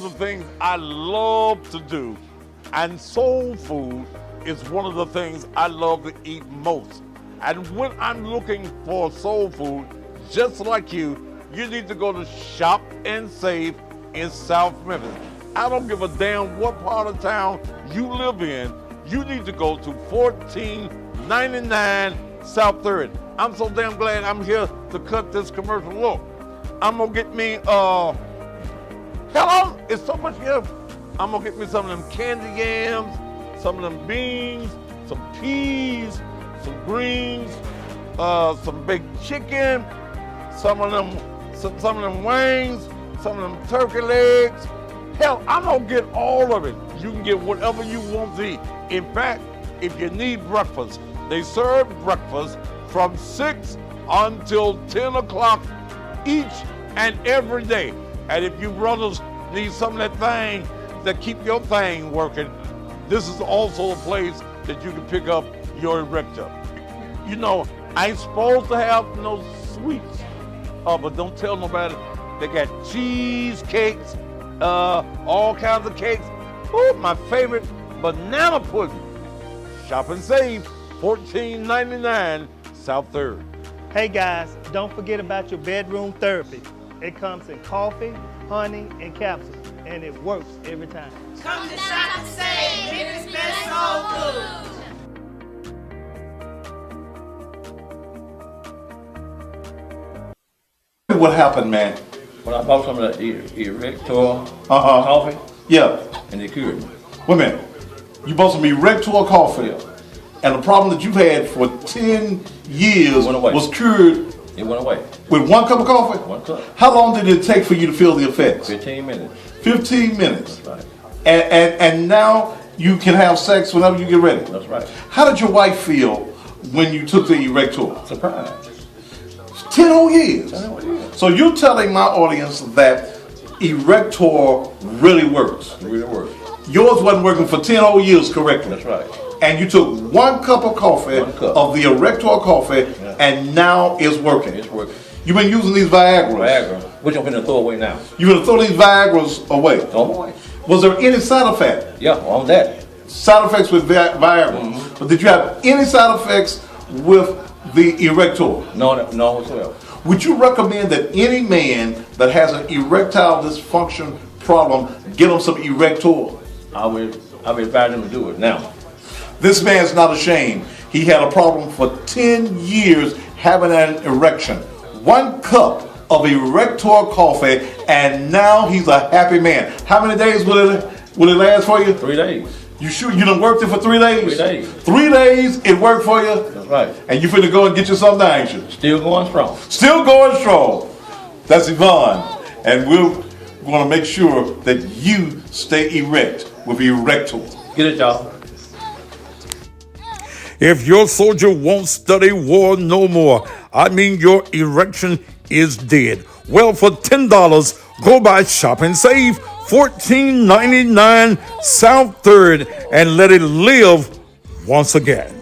the things I love to do, and soul food is one of the things I love to eat most. And when I'm looking for soul food, just like you need to go to Shop and Save in South Memphis. I don't give a damn what part of town you live in. You need to go to 1499 South 3rd. I'm so damn glad I'm here to cut this commercial. Look, I'm gonna get me, hello, it's so much here. I'm gonna get me some of them candy yams, some of them beans, some peas, some greens, some baked chicken, some of them wings, some of them turkey legs. Hell, I'm gonna get all of it. You can get whatever you want to eat. In fact, if you need breakfast, they serve breakfast from 6 until 10 o'clock each and every day. And if you brothers need some of that thing that keep your thing working, this is also a place that you can pick up your erector. You know, I ain't supposed to have no sweets, but don't tell nobody. They got cheesecakes, all kinds of cakes. Ooh, my favorite, banana pudding. Shop and Save, 1499 South 3rd. Hey guys, don't forget about your bedroom therapy. It comes in coffee, honey, and capsules, and it works every time. Come to Shop and Save, Memphis' best soul food. What happened, man? When I bought some of the Erector coffee, yeah, and they cured me. Wait a minute. You bought some Erector coffee, and the problem that you've had for 10 years was cured. It went away. With 1 cup of coffee? 1 cup. How long did it take for you to feel the effects? 15 minutes. 15 minutes. That's right. And now you can have sex whenever you get ready. That's right. How did your wife feel when you took the Erector? Surprised. 10 whole years. 10 whole years. So you're telling my audience that Erector really works. It really works. Yours wasn't working for 10 whole years correctly. That's right. And you took 1 cup of coffee, of the Erector coffee, and now it's working. It's working. You've been using these Viagra's. Viagra, which I'm going to throw away now. You're going to throw these Viagra's away? Throw them away. Was there any side effect? Yeah, on that. Side effects with Viagra. Mm-hmm. But did you have any side effects with the Erector? No whatsoever. Would you recommend that any man that has an erectile dysfunction problem get him some Erector? I would advise him to do it now. This man's not ashamed. He had a problem for 10 years having an erection. 1 cup of Erector coffee, and now he's a happy man. How many days will it last for you? 3 days. You sure you done worked it for 3 days? 3 days. 3 days it worked for you? That's right. And you finna go and get you something now, ain't you? Still going strong. Still going strong. That's Yvonne. And we're gonna make sure that you stay erect with Erector. Get it, y'all. If your soldier won't study war no more, I mean your erection is dead. Well, for $10, go by Shop and Save, 1499 South 3rd, and let it live once again.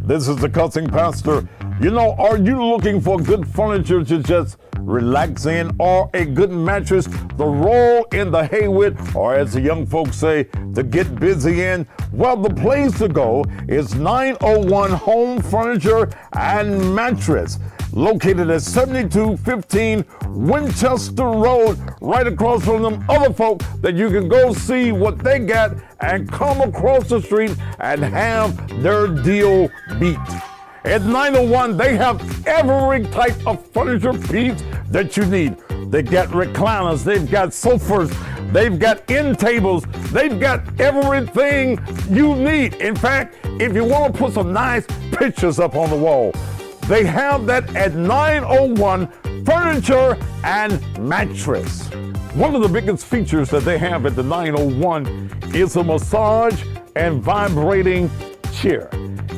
This is the Cussing Pastor. You know, are you looking for good furniture to just relax in, or a good mattress to roll in the hay with, or as the young folks say, to get busy in? Well, the place to go is 901 Home Furniture and Mattress, located at 7215 Winchester Road, right across from them other folk that you can go see what they got and come across the street and have their deal beat. At 901, they have every type of furniture piece that you need. They got recliners, they've got sofas, they've got end tables, they've got everything you need. In fact, if you want to put some nice pictures up on the wall, they have that at 901 Furniture and Mattress. One of the biggest features that they have at the 901 is a massage and vibrating chair.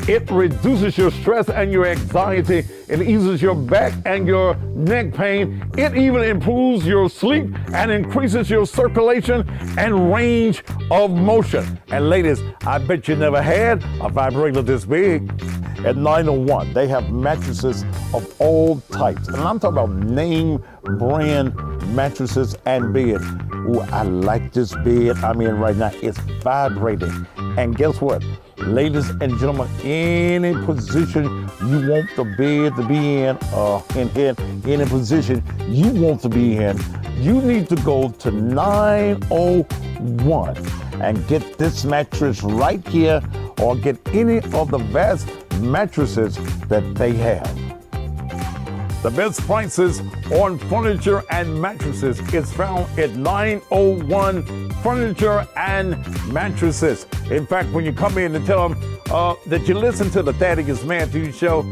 It reduces your stress and your anxiety. It eases your back and your neck pain. It even improves your sleep and increases your circulation and range of motion. And ladies, I bet you never had a vibrator this big. At 901, they have mattresses of all types. And I'm talking about name brand mattresses and beds. Ooh, I like this bed I'm in right now. It's vibrating. And guess what? Ladies and gentlemen, any position you want the bed to be in any position you want to be in, you need to go to 901 and get this mattress right here, or get any of the vast mattresses that they have. The best prices on furniture and mattresses is found at 901 Furniture and Mattresses. In fact, when you come in and tell them that you listen to the Thaddeus Matthews Show,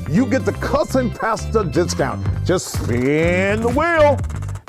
you get the Cousin Pastor discount. Just spin the wheel,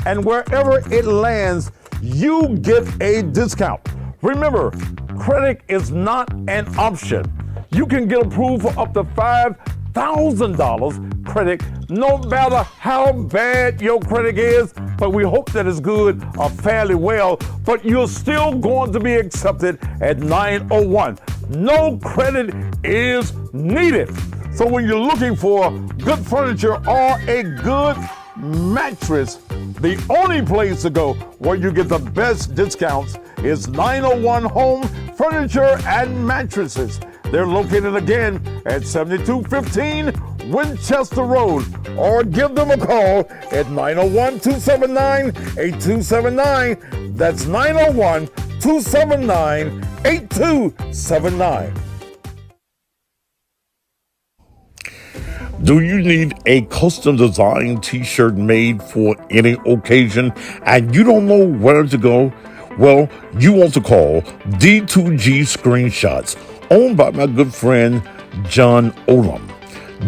and wherever it lands, you get a discount. Remember, credit is not an option. You can get approved for up to $5,000 credit, no matter how bad your credit is, but we hope that it's good or fairly well, but you're still going to be accepted at 901. No credit is needed. So when you're looking for good furniture or a good mattress, the only place to go where you get the best discounts is 901 Home Furniture and Mattresses. They're located again at 7215 Winchester Road, or give them a call at 901-279-8279. That's 901-279-8279. Do you need a custom designed t-shirt made for any occasion and you don't know where to go? Well, you want to call D2G Screenshots, owned by my good friend John Olam.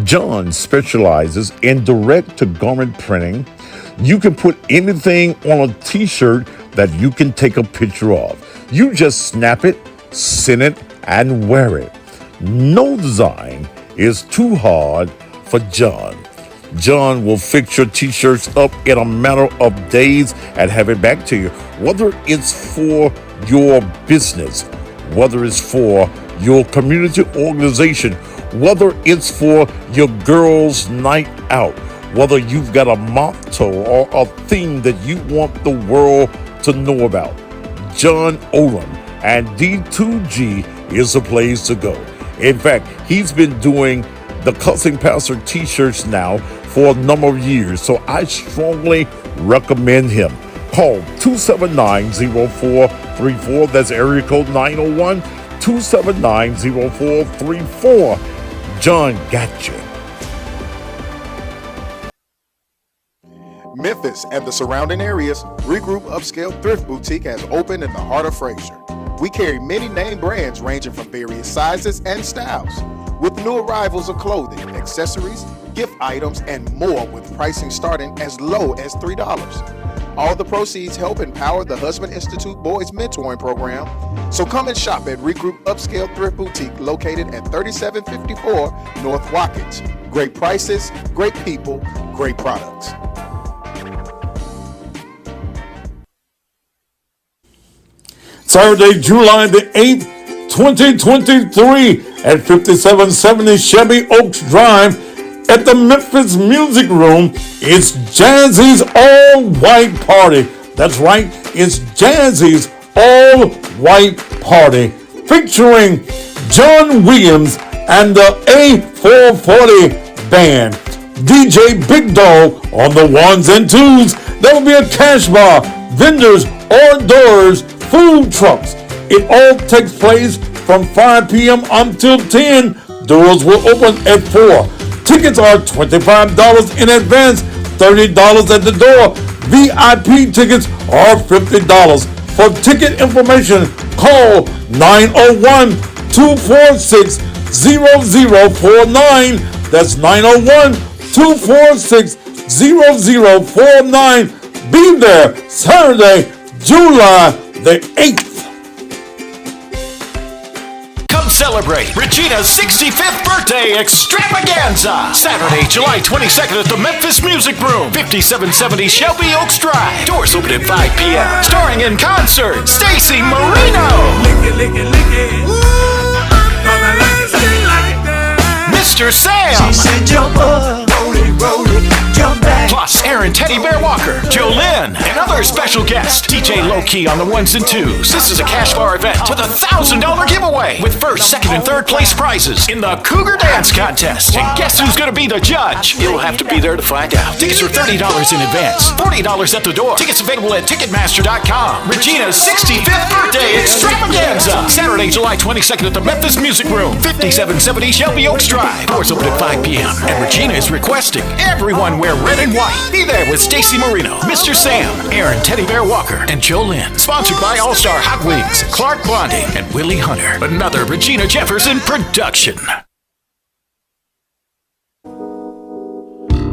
John specializes in direct-to-garment printing. You can put anything on a t-shirt that you can take a picture of. You just snap it, send it, and wear it. No design is too hard for John. John will fix your t-shirts up in a matter of days and have it back to you. Whether it's for your business, whether it's for your community organization, whether it's for your girls' night out, whether you've got a motto or a theme that you want the world to know about, John Olam and D2G is the place to go. In fact, he's been doing the Cousin Pastor t-shirts now for a number of years, so I strongly recommend him. Call 279-0434. That's area code 901-279-0434. John got you. Memphis and the surrounding areas, Regroup Upscale Thrift Boutique has opened in the heart of Fraser. We carry many name brands ranging from various sizes and styles, with new arrivals of clothing, accessories, gift items, and more, with pricing starting as low as $3. All the proceeds help empower the Husband Institute Boys Mentoring Program. So come and shop at Regroup Upscale Thrift Boutique, located at 3754 North Watkins. Great prices, great people, great products. Saturday, July the 8th, 2023 at 5770 Chevy Oaks Drive at the Memphis Music Room. It's Jazzy's All-White Party. That's right, it's Jazzy's All-White Party, featuring John Williams and the A440 Band. DJ Big Dog on the ones and twos. There will be a cash bar, vendors, hors d'oeuvres, food trucks. It all takes place from 5 p.m. until 10. Doors will open at 4. Tickets are $25 in advance, $30 at the door. VIP tickets are $50. For ticket information, call 901-246-0049. That's 901-246-0049. Be there Saturday, July the 8th. Celebrate Regina's 65th birthday extravaganza. Saturday, July 22nd at the Memphis Music Room, 5770 Shelby Oaks Drive. Doors open at 5 p.m. Starring in concert, Stacy Marino. Lick it, lick it, lick it. Ooh, gonna like it, stay like that. Mr. Sam. She said jump up, roll it, jump back. Plus Aaron Teddy Bear Walker, Jolynn, and other special guests. DJ Low Key on the ones and twos. This is a cash bar event with a $1,000 giveaway with first, second, and third place prizes in the Cougar Dance Contest. And guess who's going to be the judge? You'll have to be there to find out. Tickets are $30 in advance, $40 at the door. Tickets available at Ticketmaster.com. Regina's 65th birthday extravaganza. Saturday, July 22nd at the Memphis Music Room, 5770 Shelby Oaks Drive. Doors open at 5 p.m. And Regina is requesting everyone wear red and white. Be there with Stacy Marino, Mr. Sam, Aaron Teddy Bear Walker, and Jolynn. Sponsored by All Star Hot Wings, Clark Blondie, and Willie Hunter. Another Regina Jefferson production.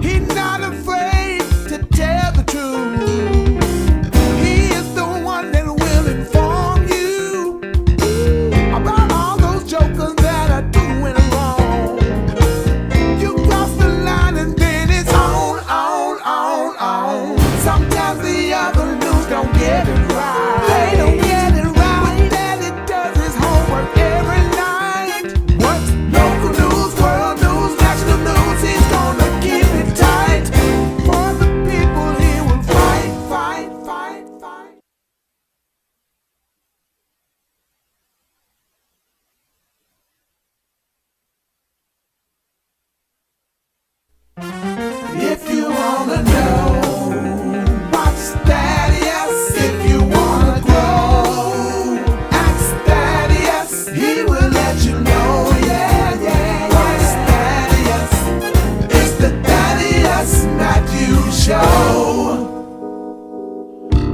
He's not afraid to tell the truth. He is the one that will inform you about all those jokers that are doing wrong. You cross the line and then it's on. Sometimes the other news don't get it right. They don't get it right. What Daddy does his homework every night. What's local news, world news, national news? He's gonna keep it tight. For the people he will fight. If you wanna know what's Thaddeus, if you wanna grow, ask Thaddeus, he will let you know, yeah. What's Thaddeus? It's the Thaddeus Matthews Show.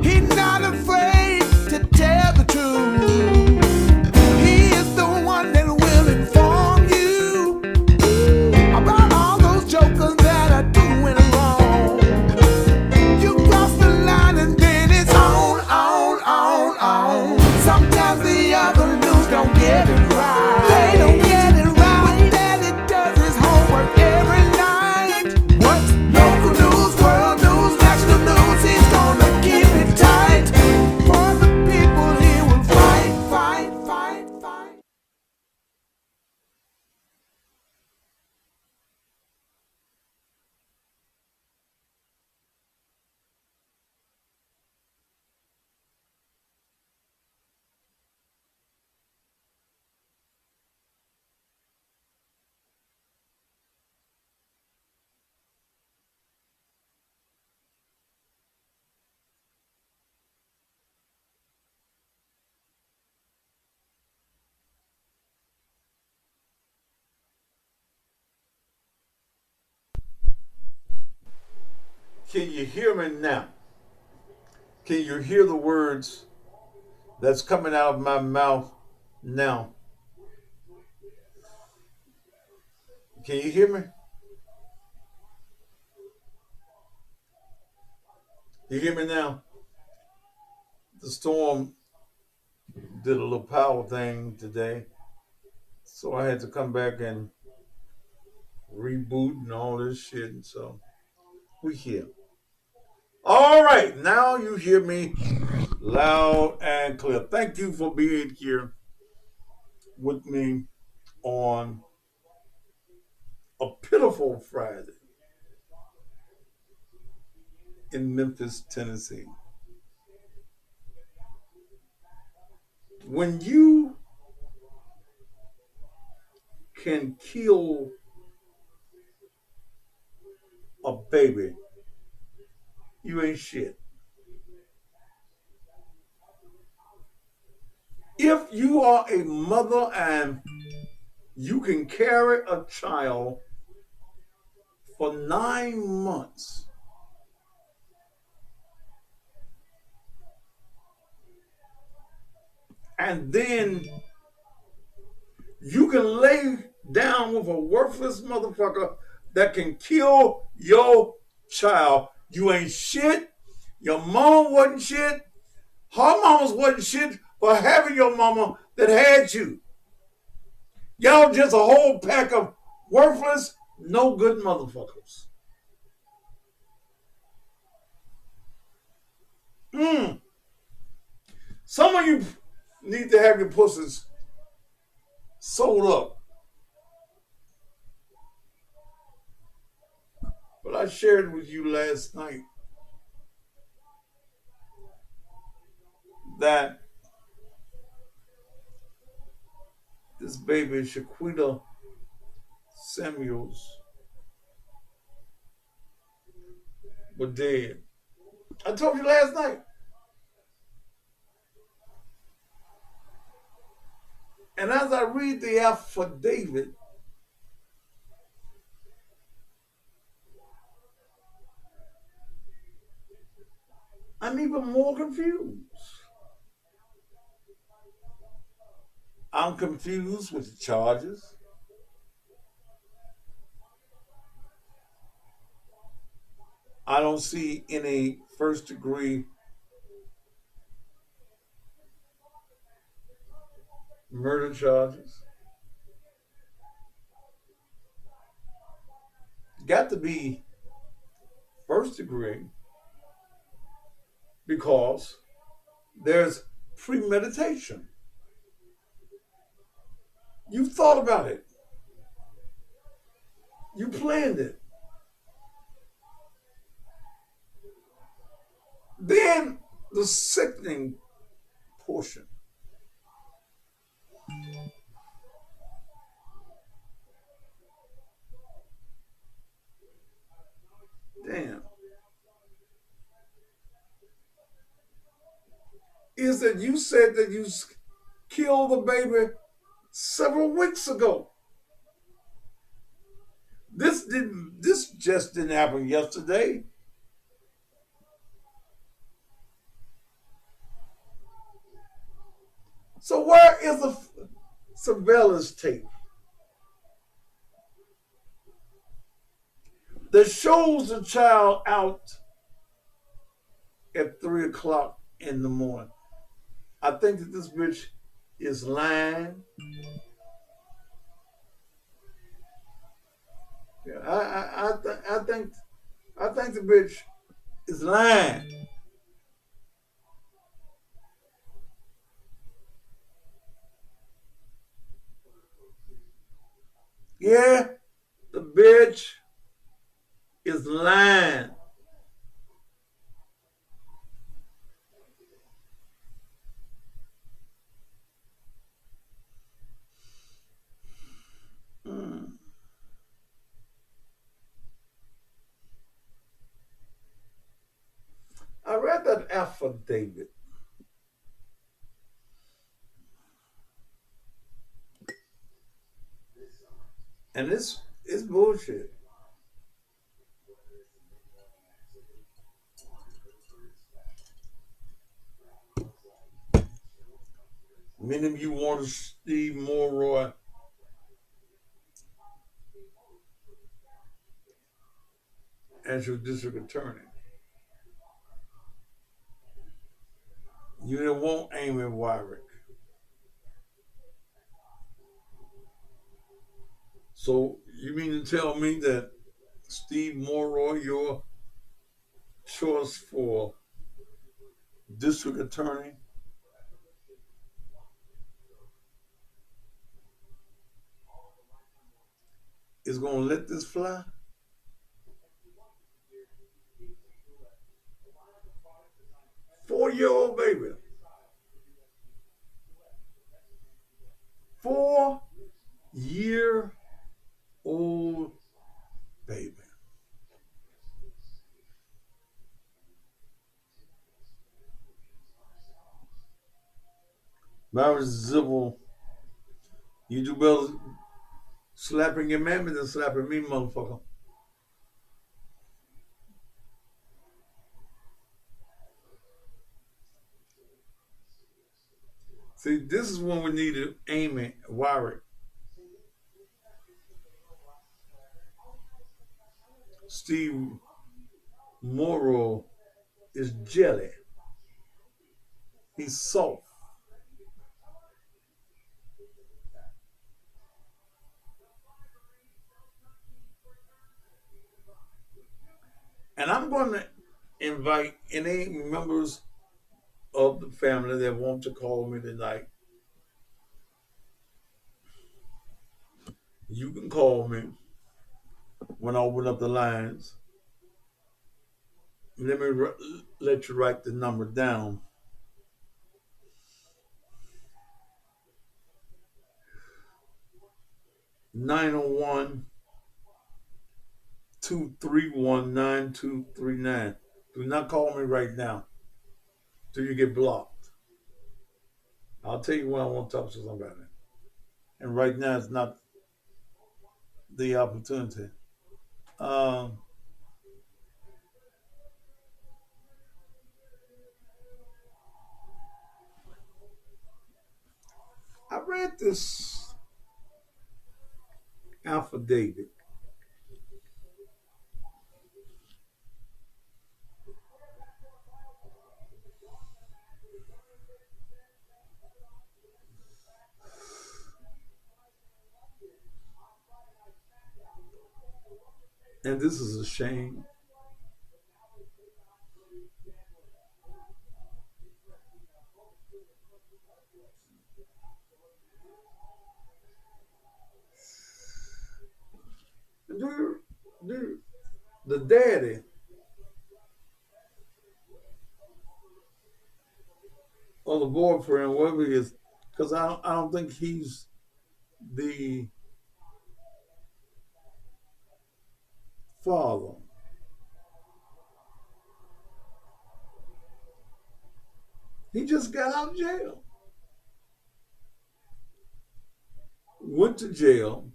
He's not afraid to tell the truth. He is the one that will inform you about all those jokers that are doing wrong. You cross the line and then it's on. Sometimes the other news don't get it right. They don't get it right. What Daddy does his homework every night. What's local news, world news, national news? He's gonna keep it tight. For the people he will fight. Can you hear me now? Can you hear the words that's coming out of my mouth now? Can you hear me? You hear me now? The storm did a little power thing today, so I had to come back and reboot and all this shit, and so we here. All right, now you hear me loud and clear. Thank you for being here with me on a pitiful Friday in Memphis, Tennessee. When you can kill a baby, you ain't shit. If you are a mother and you can carry a child for 9 months, and then you can lay down with a worthless motherfucker that can kill your child, you ain't shit. Your mama wasn't shit. Her mamas wasn't shit for having your mama that had you. Y'all just a whole pack of worthless, no good motherfuckers. Some of you need to have your pussies sold up. But I shared with you last night that this baby, Shaquita Samuels, was dead. I told you last night. And as I read the affidavit, I'm even more confused. I'm confused with the charges. I don't see any first degree murder charges. Got to be first degree because there's premeditation. You thought about it. You planned it. Then the sickening portion. Damn. Is that you said that you killed the baby several weeks ago. This just didn't happen yesterday. So where is the surveillance tape that shows the child out at 3 o'clock in the morning? I think that this bitch is lying. Yeah, I think the bitch is lying. Yeah, the bitch is lying. I read that affidavit. And it's bullshit. Many of you wanted Steve Mayoral as your district attorney. You didn't want Amy Wyrick. So you mean to tell me that Steve Mayoral, your choice for district attorney, is going to let this fly? Four-year-old baby. 4-year-old baby. Myra Zibble, you do better slapping your mammy than slapping me, motherfucker. See, this is when we needed Amy Wyrick. Steve Mayoral is jelly. He's soft. And I'm going to invite any members of the family that want to call me tonight. You can call me when I open up the lines. Let me let you write the number down. 901-231-9239. Do not call me right now till you get blocked. I'll tell you when I want to talk to somebody. And right now it's not the opportunity. I read this affidavit. And this is a shame. The daddy or the boyfriend, whatever he is, because I don't think he's the father. He just got out of jail. Went to jail.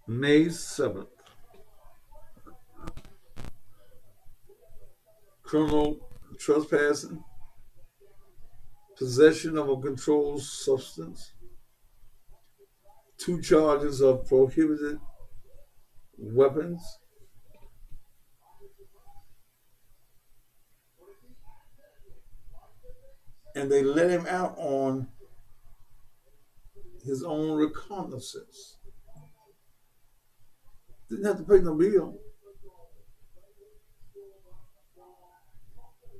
May 7th. Criminal trespassing, possession of a controlled substance, 2 charges of prohibited weapons, and they let him out on his own recognizance. Didn't have to pay no bill.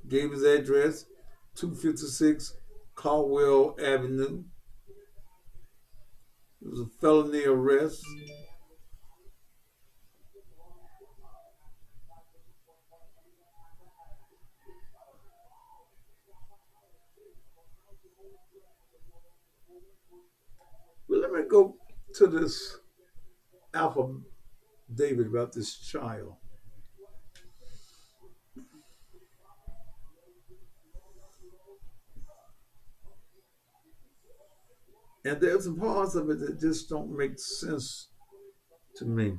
Gave his address, 256 Caldwell Avenue. It was a felony arrest. But let me go to this affidavit about this child. And there's some parts of it that just don't make sense to me.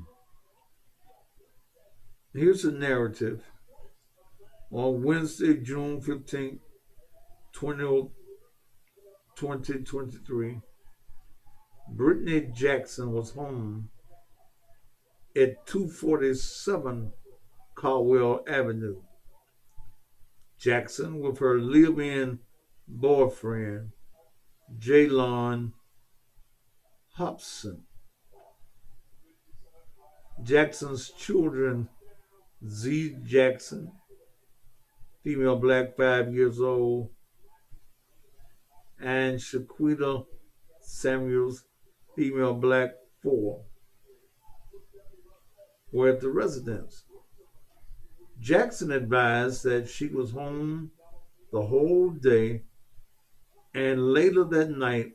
Here's the narrative. On Wednesday, June 15th, 2023, Brittany Jackson was home at 247 Caldwell Avenue. Jackson with her live-in boyfriend, Jalon Hobson. Jackson's children, Z Jackson, female black, 5 years old, and Shaquita Samuels, female black, 4, were at the residence. Jackson advised that she was home the whole day, and later that night,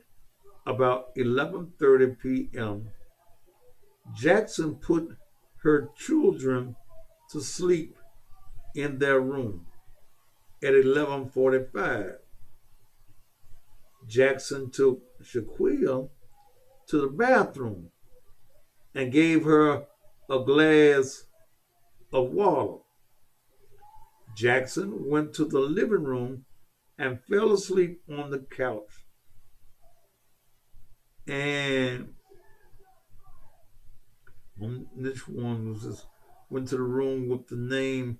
about 11:30 p.m., Jackson put her children to sleep in their room at 11:45. Jackson took Shaquita to the bathroom and gave her a glass of water. Jackson went to the living room and fell asleep on the couch. And this one was just went to the room with the name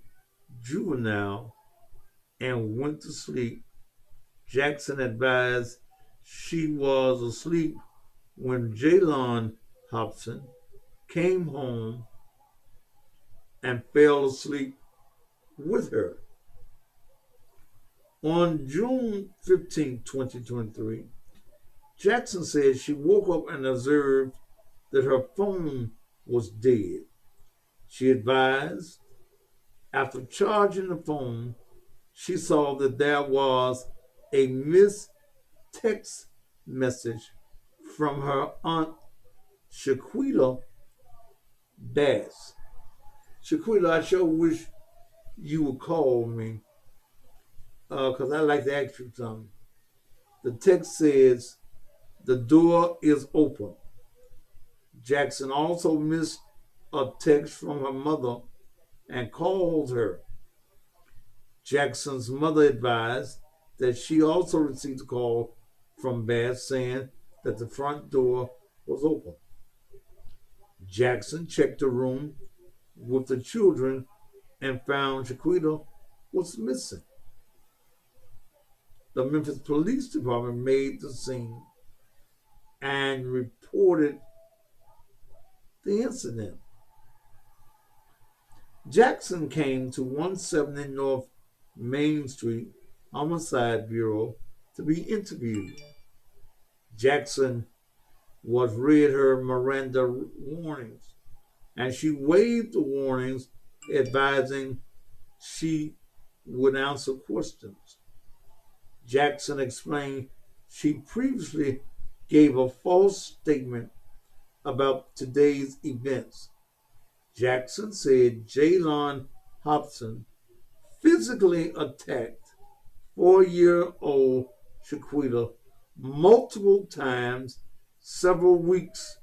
Juvenile and went to sleep. Jackson advised she was asleep when Jalon Hobson came home and fell asleep with her. On June 15, 2023, Jackson said she woke up and observed that her phone was dead. She advised, after charging the phone, she saw that there was a missed text message from her aunt Shaquita Bass. Shaquita, I sure wish you would call me because I'd like to ask you something. The text says, "The door is open." Jackson also missed a text from her mother and called her. Jackson's mother advised that she also received a call from Bass saying that the front door was open. Jackson checked the room with the children and found Shaquita was missing. The Memphis Police Department made the scene and reported the incident. Jackson came to 170 North Main Street Homicide Bureau to be interviewed. Jackson was read her Miranda warnings, and she waived the warnings, advising she would answer questions. Jackson explained she previously gave a false statement about today's events. Jackson said Jalon Hobson physically attacked 4-year-old Shaquita multiple times several weeks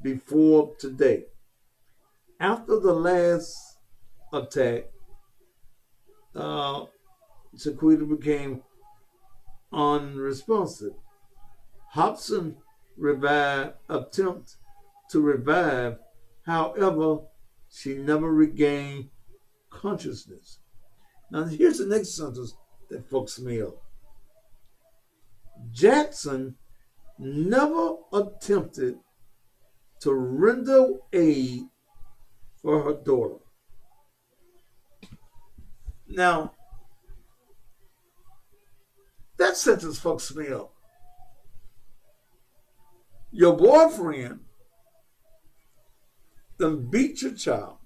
before today. After the last attack, Shaquita became unresponsive. Hobson attempted to revive, however, she never regained consciousness. Now here's the next sentence that fucks me up. Jackson never attempted to render aid for her daughter. Now, that sentence fucks me up. Your boyfriend done beat your child.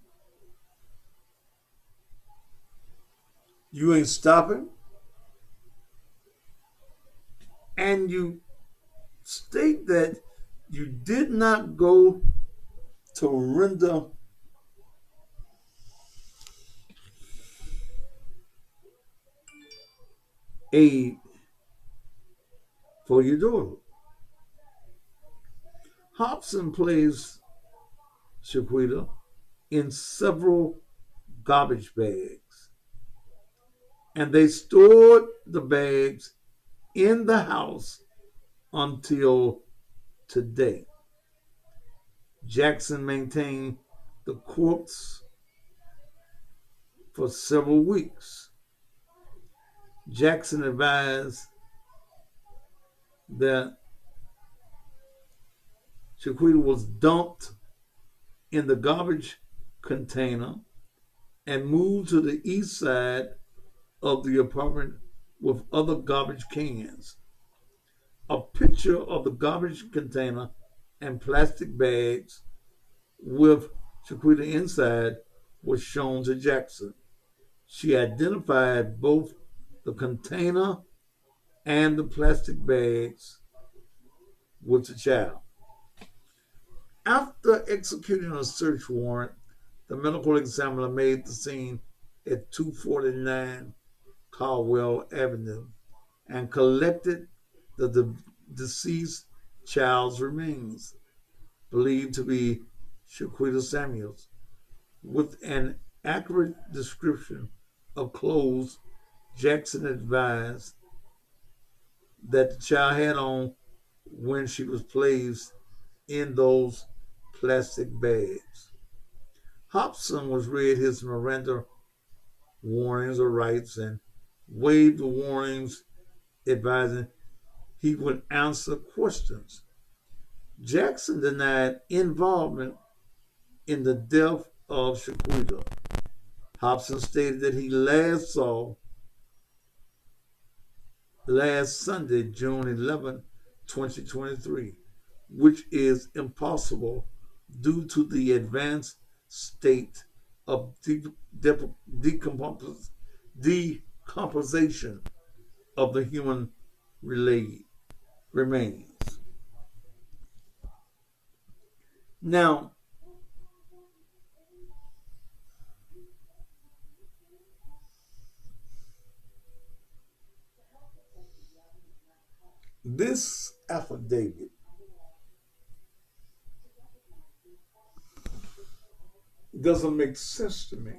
You ain't stopping. And you state that you did not go to render aid for your daughter. Hobson placed Shaquita in several garbage bags, and they stored the bags in the house until today. Jackson maintained the corpse for several weeks. Jackson advised that Shaquita was dumped in the garbage container and moved to the east side of the apartment with other garbage cans. A picture of the garbage container and plastic bags with Shaquita inside was shown to Jackson. She identified both the container and the plastic bags with the child. After executing a search warrant, the medical examiner made the scene at 249 Caldwell Avenue and collected the deceased child's remains, believed to be Shaquita Samuels, with an accurate description of clothes Jackson advised that the child had on when she was placed in those plastic bags. Hobson was read his Miranda warnings or rights and waived the warnings, advising he would answer questions. Jackson denied involvement in the death of Shaquita. Hobson stated that he last saw last Sunday, June 11, 2023, which is impossible due to the advanced state of decomposition of the human remains. Now, this affidavit doesn't make sense to me.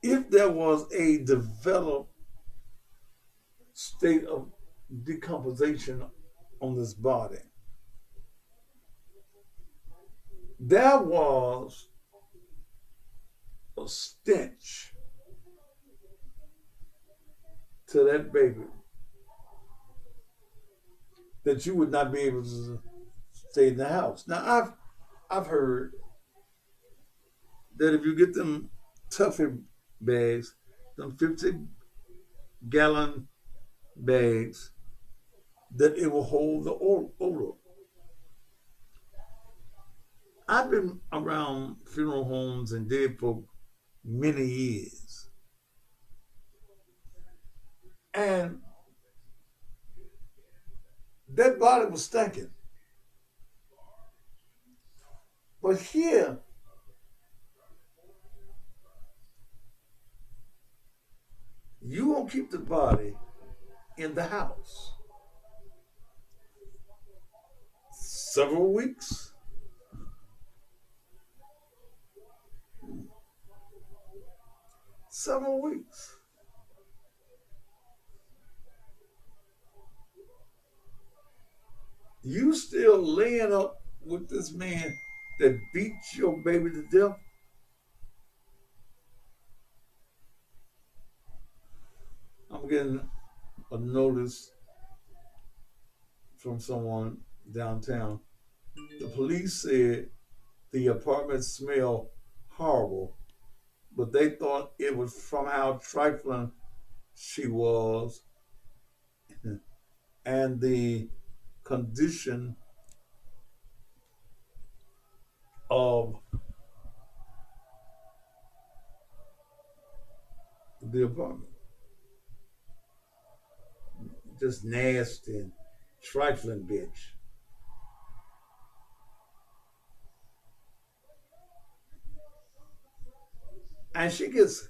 If there was a developed state of decomposition on this body, there was a stench to that baby that you would not be able to stay in the house. Now, I've heard that if you get them Tuffy bags, them 50-gallon bags, that it will hold the odor. I've been around funeral homes and dead folk many years. And that body was stinking. But here, you won't keep the body in the house several weeks. Several weeks. You still laying up with this man that beat your baby to death? I'm getting a notice from someone downtown. The police said the apartment smelled horrible, but they thought it was from how trifling she was and the condition of the apartment. Just nasty and trifling bitch. And she gets,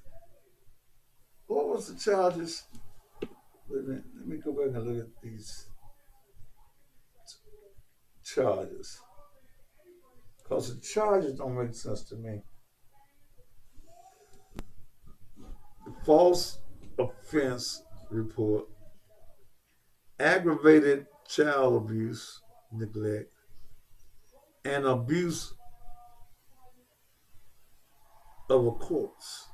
what was the charges? Wait a minute, let me go back and look at these charges. Because the charges don't make sense to me. The false offense report, aggravated child abuse, neglect, and abuse of a corpse.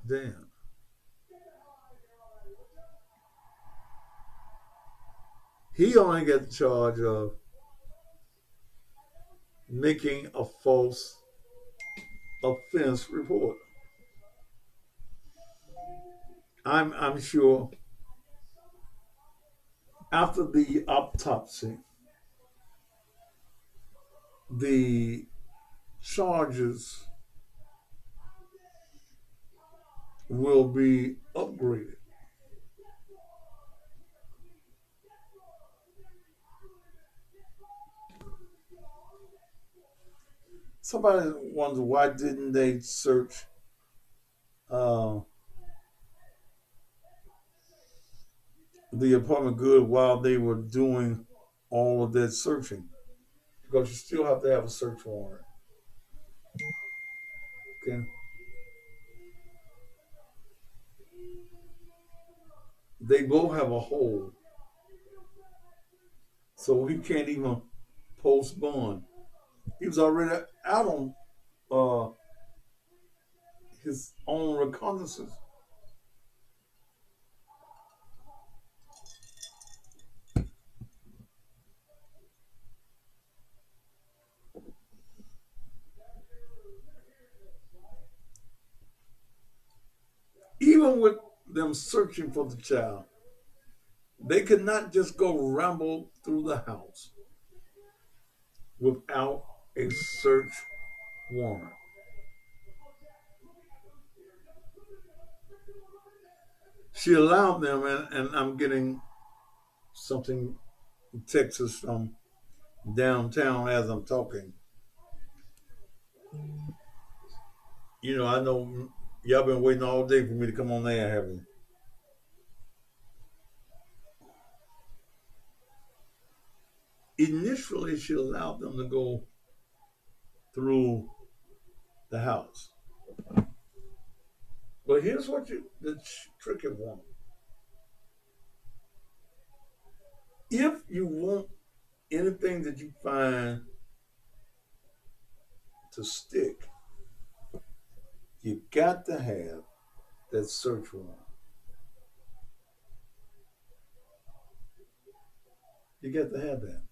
Damn. He only got the charge of making a false offense report. I'm sure after the autopsy, the charges will be upgraded. Somebody wonders why didn't they search the apartment good while they were doing all of that searching? Because you still have to have a search warrant. Okay. They both have a hold. So he can't even post bond. He was already out on his own reconnaissance. Even with them searching for the child, they could not just go ramble through the house without a search warrant. She allowed them, and I'm getting something in Texas from downtown as I'm talking. You know, I know y'all been waiting all day for me to come on there, haven't you? Initially, she allowed them to go through the house. But here's what the tricky one. If you want anything that you find to stick, you got to have that search warrant. You got to have that.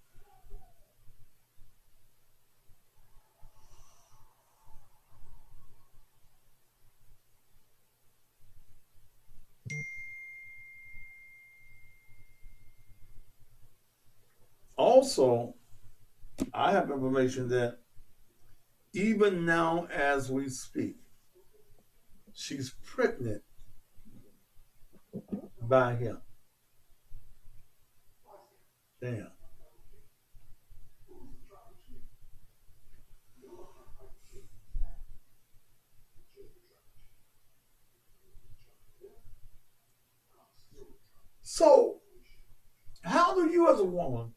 Also, I have information that even now as we speak, she's pregnant by him. Damn. So, how do you as a woman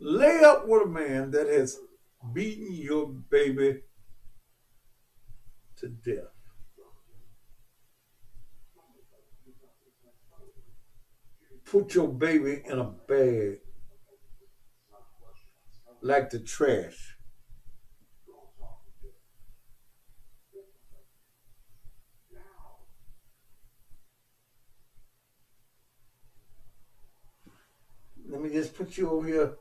lay up with a man that has beaten your baby to death? Put your baby in a bag like the trash. Let me just put you over here.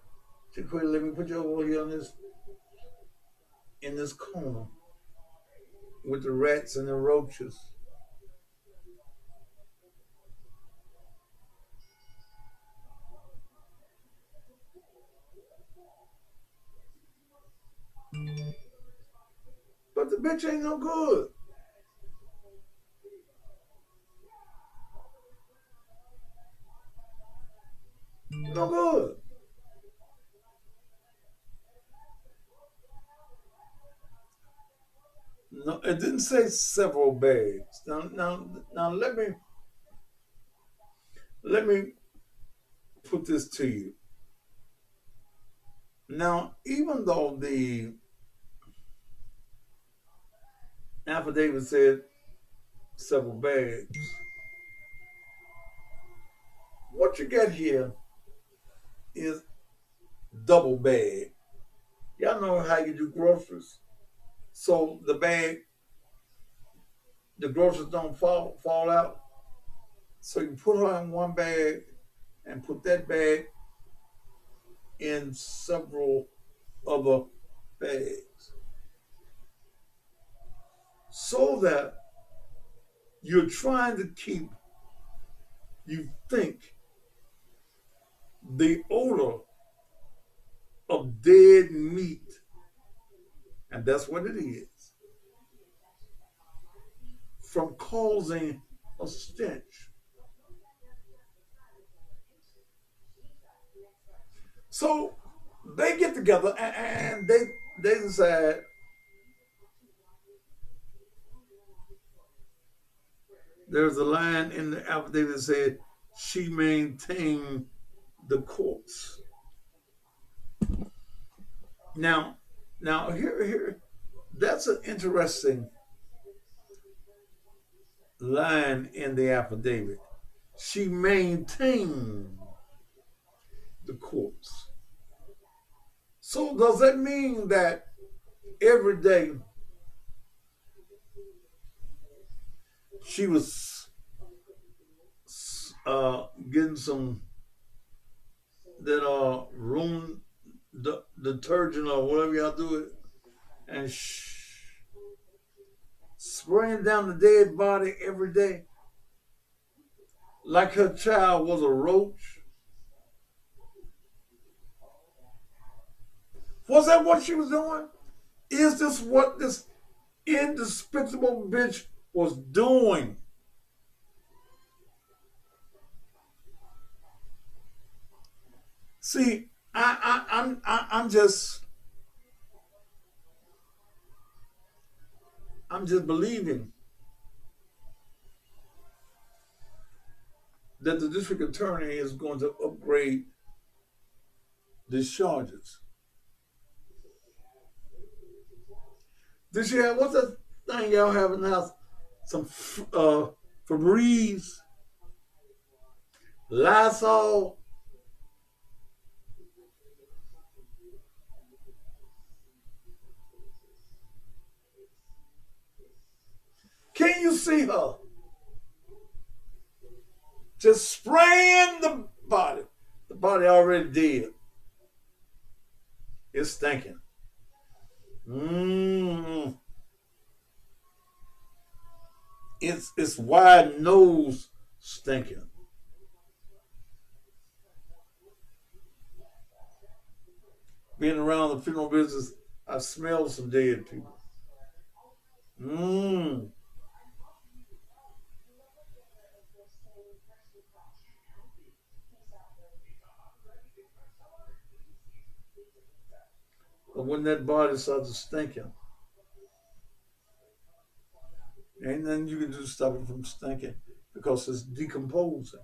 Let me put you over here in this corner with the rats and the roaches. But the bitch ain't no good. No good. No, it didn't say several bags. Now let me put this to you. Now, even though the affidavit said several bags, what you get here is double bag. Y'all know how you do groceries. So the groceries don't fall out. So you put her in one bag and put that bag in several other bags. So that you're trying to keep, you think, the odor of dead meat, and that's what it is, from causing a stench. So they get together and they decide there's a line in the affidavit that said she maintained the corpse. Now here, that's an interesting line in the affidavit. She maintained the corpse. So does that mean that every day she was getting some that room detergent or whatever y'all do it, and spraying down the dead body every day like her child was a roach. Was that what she was doing? Is this what this indespicable bitch was doing? See, I'm just believing that the district attorney is going to upgrade these charges. Did she have, what's that thing y'all have in the house? Some Febreze, Lysol. Can you see her? Just spraying the body. The body already dead. It's stinking. It's wide nose stinking. Being around the funeral business, I smelled some dead people. But when that body starts stinking, ain't nothing you can do to stop it from stinking because it's decomposing.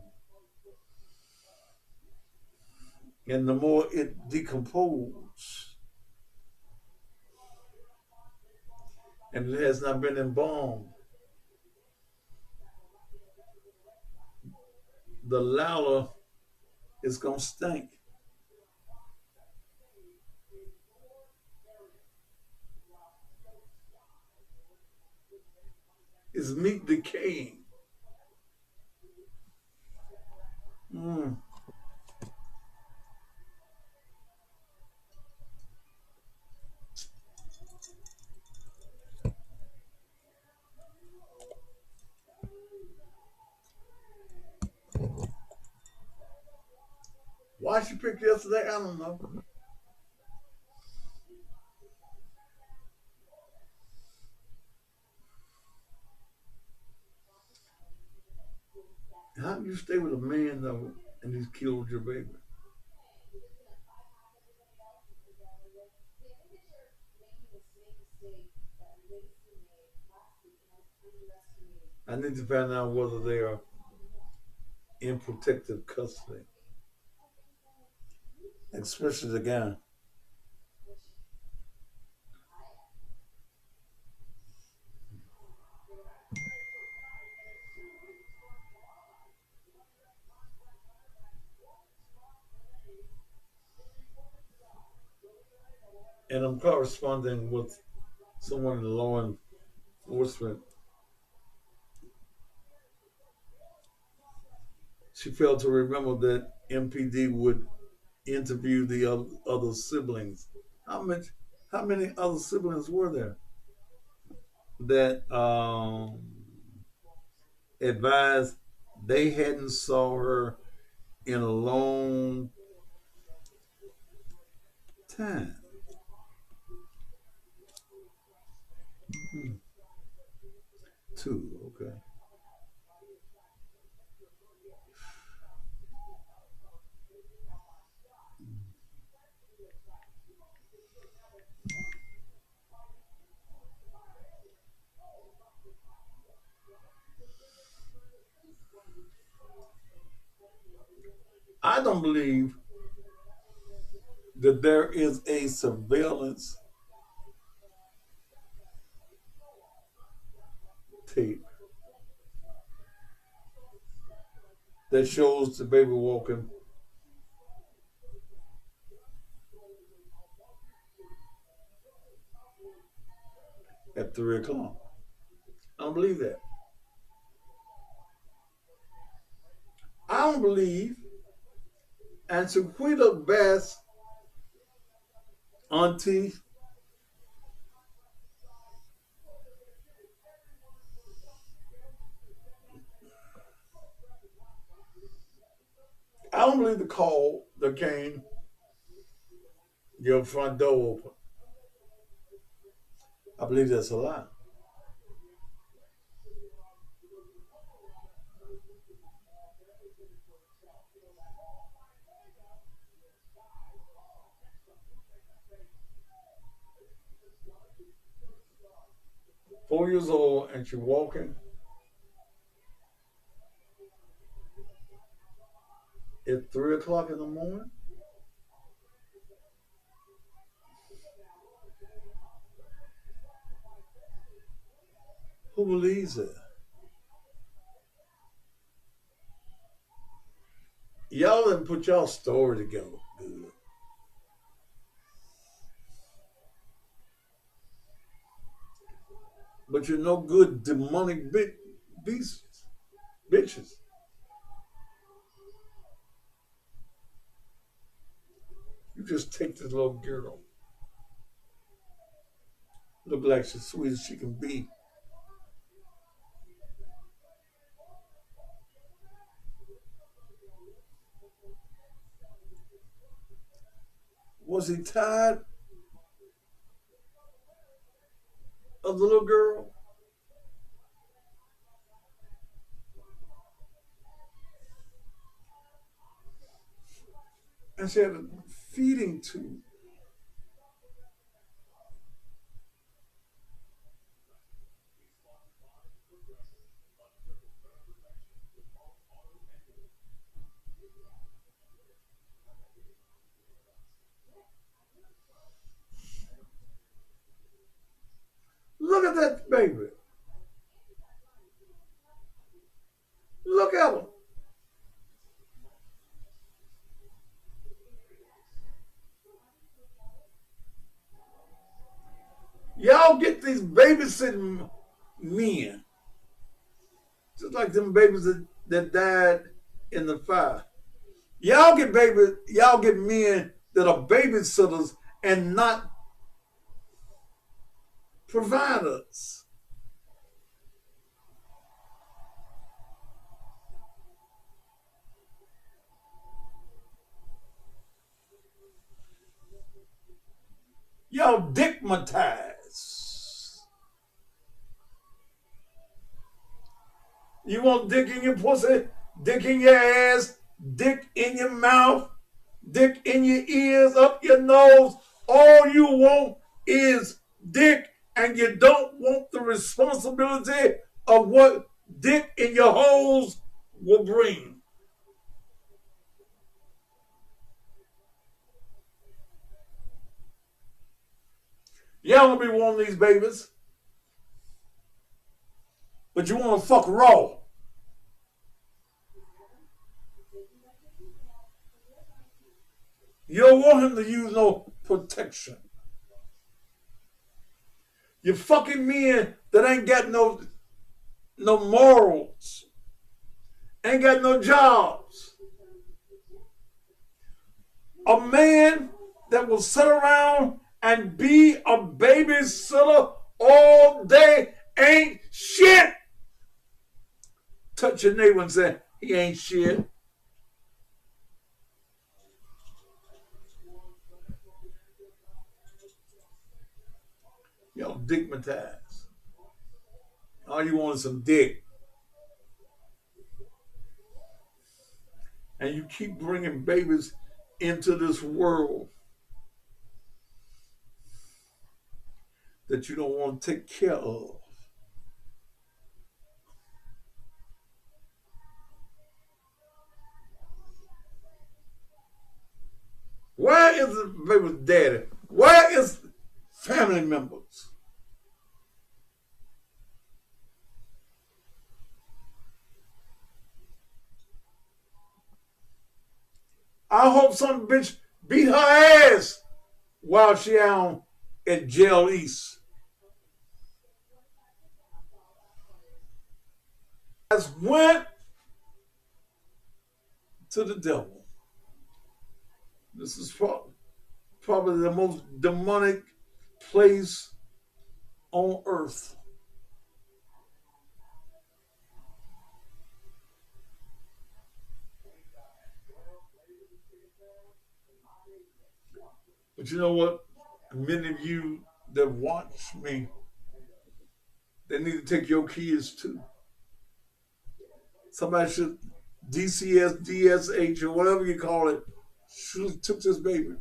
And the more it decomposes, and it has not been embalmed, the louder it's going to stink. It's meat decaying. Why she picked yesterday, I don't know. How do you stay with a man though and he's killed your baby? I need to find out whether they are in protective custody, especially the guy. And I'm corresponding with someone in law enforcement. She failed to remember that MPD would interview the other siblings. How many other siblings were there that advised they hadn't saw her in a long time? Two, okay. I don't believe that there is a surveillance tape that shows the baby walking at 3 o'clock. I don't believe that. I don't believe, and Chiquita Bass, auntie, I don't believe the call that came your front door open. I believe that's a lie. Four years old and she walking at 3 o'clock in the morning. Who believes that? Y'all didn't put y'all story together good. But you're no good demonic beasts, bitches. You just take this little girl. Look like she's sweet as she can be. Was he tired of the little girl? And she had a feeding tube. Look at that baby. Look at him. Y'all get these babysitting men, just like them babies that died in the fire. Y'all get men that are babysitters and not providers. Y'all dickmatize. You want dick in your pussy, dick in your ass, dick in your mouth, dick in your ears, up your nose. All you want is dick, and you don't want the responsibility of what dick in your holes will bring. Y'all don't be wanting these babies, but you want to fuck raw. You don't want him to use no protection. You fucking men that ain't got no morals, ain't got no jobs. A man that will sit around and be a babysitter all day ain't shit. Touch your neighbor and say, he ain't shit. Y'all dickmatize. All you want is some dick. And you keep bringing babies into this world that you don't want to take care of. Where is the baby's daddy? Where is family members? I hope some bitch beat her ass while she out at Jail East. Went to the devil. This is probably the most demonic place on earth. But you know what? Many of you that watch me, they need to take your kids too. Somebody should, DCS, DSH, or whatever you call it, should have took this baby.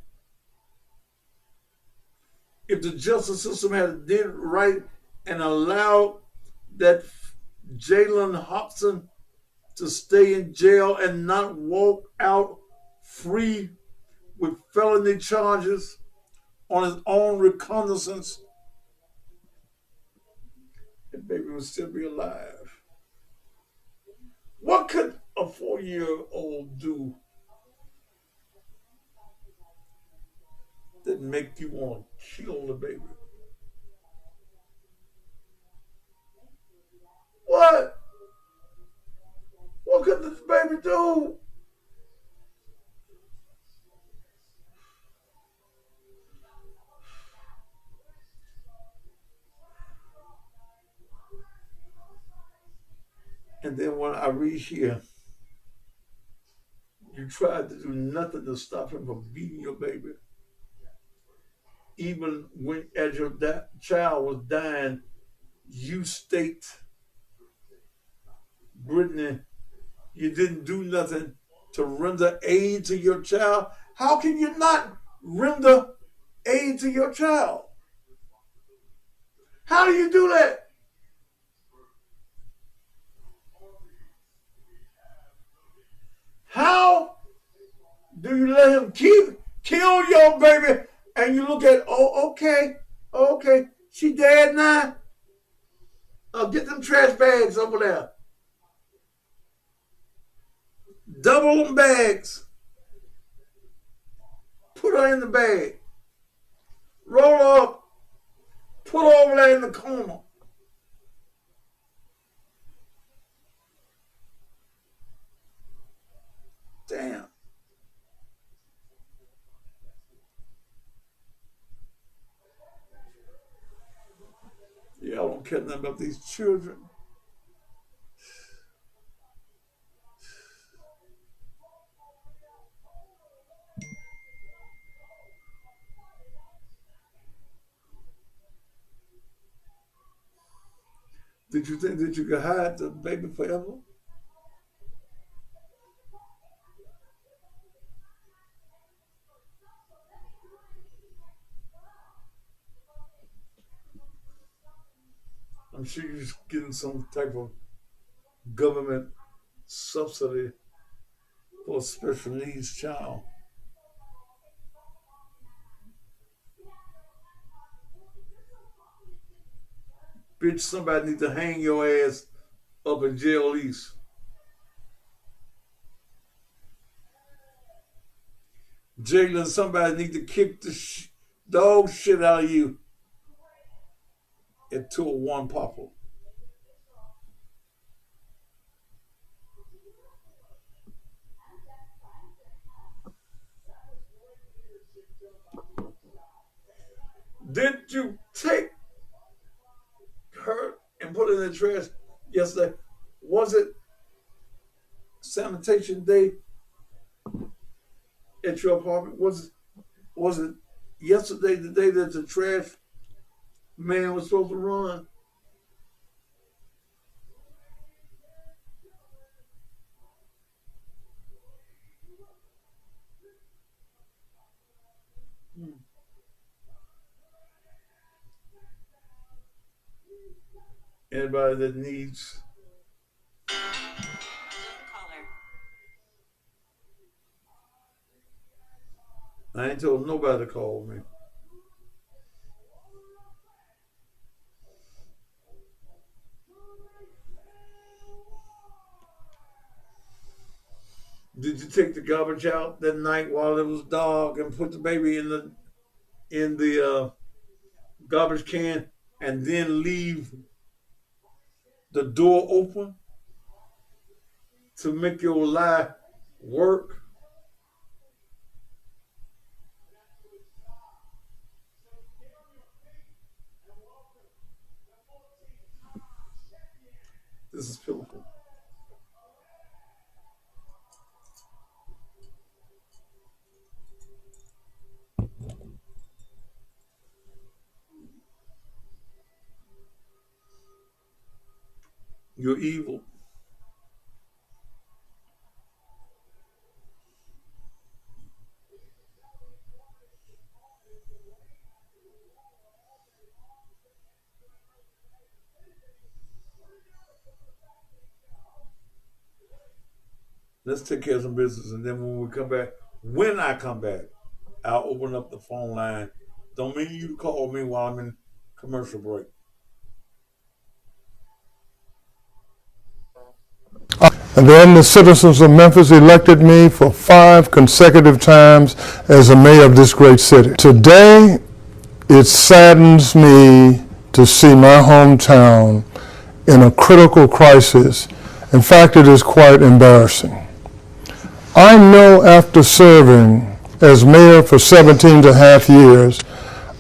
If the justice system had did right and allowed that Jalen Hobson to stay in jail and not walk out free with felony charges on his own reconnaissance, that baby would still be alive. What could a 4-year-old do that make you want to kill the baby? What? What could this baby do? And then when I read here, you tried to do nothing to stop him from beating your baby. Even when, as your child was dying, you state, Brittany, you didn't do nothing to render aid to your child. How can you not render aid to your child? How do you do that? How do you let him kill your baby and you look at, oh, okay, she dead now? Get them trash bags over there. Double them bags. Put her in the bag. Roll her up. Put her over there in the corner. Damn. Y'all don't care nothing about these children. Did you think that you could hide the baby forever? I'm sure you're getting some type of government subsidy for a special needs child. Bitch, somebody need to hang your ass up in jail east. Jalen, somebody need to kick the dog shit out of you at 201 Papa. Did you take her and put it in the trash yesterday? Was it sanitation day at your apartment? Was it yesterday, the day that the trash man was supposed to run? Anybody that needs I ain't told nobody to call me. Did you take the garbage out that night while it was dark and put the baby in the garbage can and then leave the door open to make your lie work. This is pitiful. You're evil. Let's take care of some business, and then when I come back, I'll open up the phone line. Don't mean you to call me while I'm in commercial break. And then the citizens of Memphis elected me for 5 consecutive times as the mayor of this great city. Today, it saddens me to see my hometown in a critical crisis. In fact, it is quite embarrassing. I know after serving as mayor for 17 and a half years,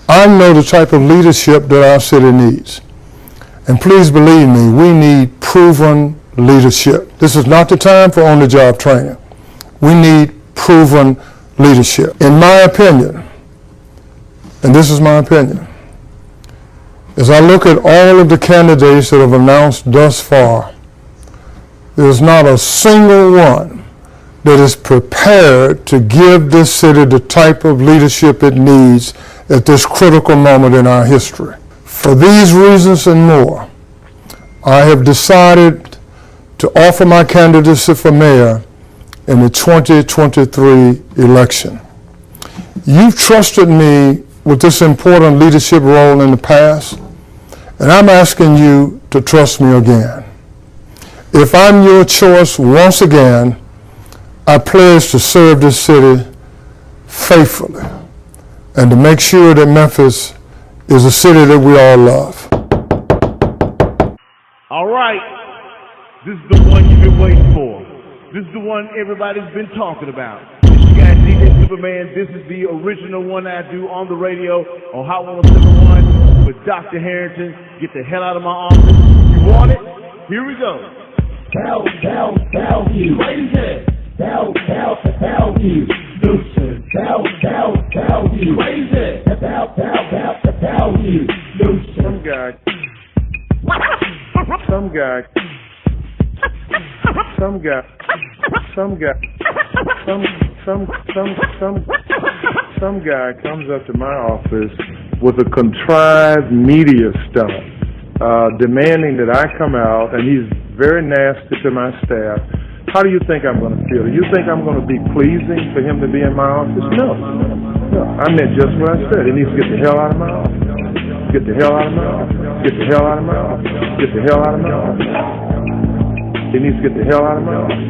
I know the type of leadership that our city needs. And please believe me, we need proven leadership. This is not the time for on-the-job training. We need proven leadership. In my opinion, and this is my opinion, as I look at all of the candidates that have announced thus far, there's not a single one that is prepared to give this city the type of leadership it needs at this critical moment in our history. For these reasons and more, I have decided to offer my candidacy for mayor in the 2023 election. You've trusted me with this important leadership role in the past, and I'm asking you to trust me again. If I'm your choice once again, I pledge to serve this city faithfully and to make sure that Memphis is a city that we all love. All right, this is the one you've been waiting for. This is the one everybody's been talking about. You got DJ Superman. This is the original one I do on the radio on Hot 107.1 with Dr. Harrington. Get the hell out of my office. You want it? Here we go. Tell you. Ladies and tell you. Lucian, tell you. Ladies and tell you. Lucian. Some guy comes up to my office with a contrived media stunt, demanding that I come out, and he's very nasty to my staff. How do you think I'm going to feel? Do you think I'm going to be pleasing for him to be in my office? No. I meant just what I said. He needs to get the hell out of my office. Get the hell out of my office. Get the hell out of my office. Get the hell out of my office. He needs to get the hell out of my office.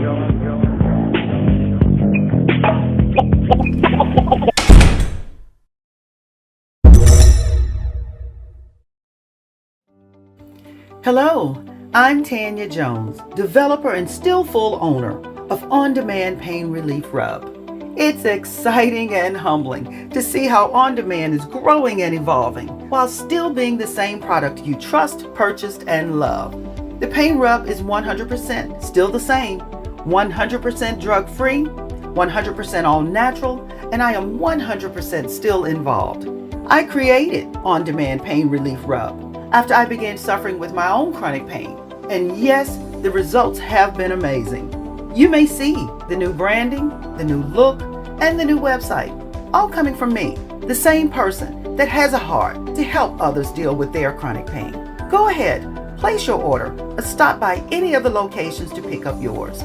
Hello, I'm Tanya Jones, developer and still full owner of On Demand Pain Relief Rub. It's exciting and humbling to see how On Demand is growing and evolving while still being the same product you trust, purchased, and love. The pain rub is 100% still the same, 100% drug-free, 100% all natural, and I am 100% still involved. I created On Demand Pain Relief Rub after I began suffering with my own chronic pain. And yes, the results have been amazing. You may see the new branding, the new look, and the new website, all coming from me, the same person that has a heart to help others deal with their chronic pain. Go ahead, place your order, or stop by any of the locations to pick up yours.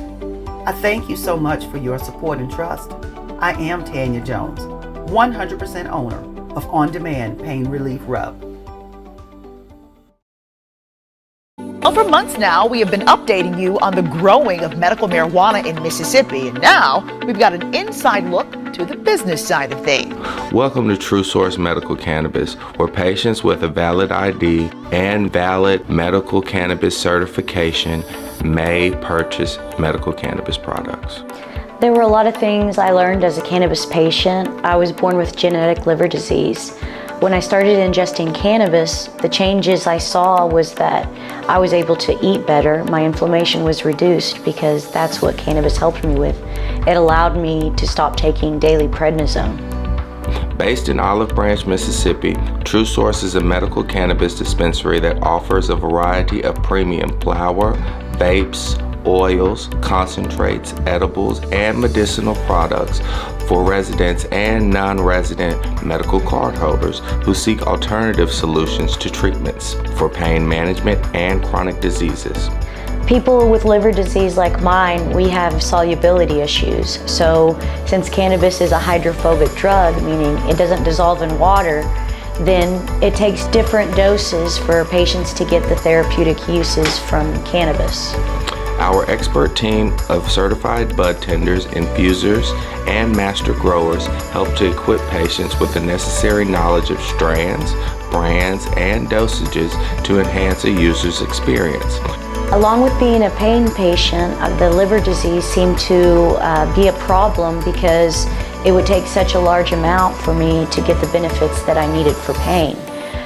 I thank you so much for your support and trust. I am Tanya Jones, 100% owner of On Demand Pain Relief Rub. Well, for months now, we have been updating you on the growing of medical marijuana in Mississippi, and now we've got an inside look to the business side of things. Welcome to True Source Medical Cannabis, where patients with a valid ID and valid medical cannabis certification may purchase medical cannabis products. There were a lot of things I learned as a cannabis patient. I was born with genetic liver disease. When I started ingesting cannabis, the changes I saw was that I was able to eat better. My inflammation was reduced because that's what cannabis helped me with. It allowed me to stop taking daily prednisone. Based in Olive Branch, Mississippi, True Source is a medical cannabis dispensary that offers a variety of premium flower, vapes, oils, concentrates, edibles, and medicinal products for residents and non-resident medical card holders who seek alternative solutions to treatments for pain management and chronic diseases. People with liver disease like mine, we have solubility issues. So since cannabis is a hydrophobic drug, meaning it doesn't dissolve in water, then it takes different doses for patients to get the therapeutic uses from cannabis. Our expert team of certified bud tenders, infusers, and master growers help to equip patients with the necessary knowledge of strands, brands, and dosages to enhance a user's experience. Along with being a pain patient, the liver disease seemed to be a problem because it would take such a large amount for me to get the benefits that I needed for pain.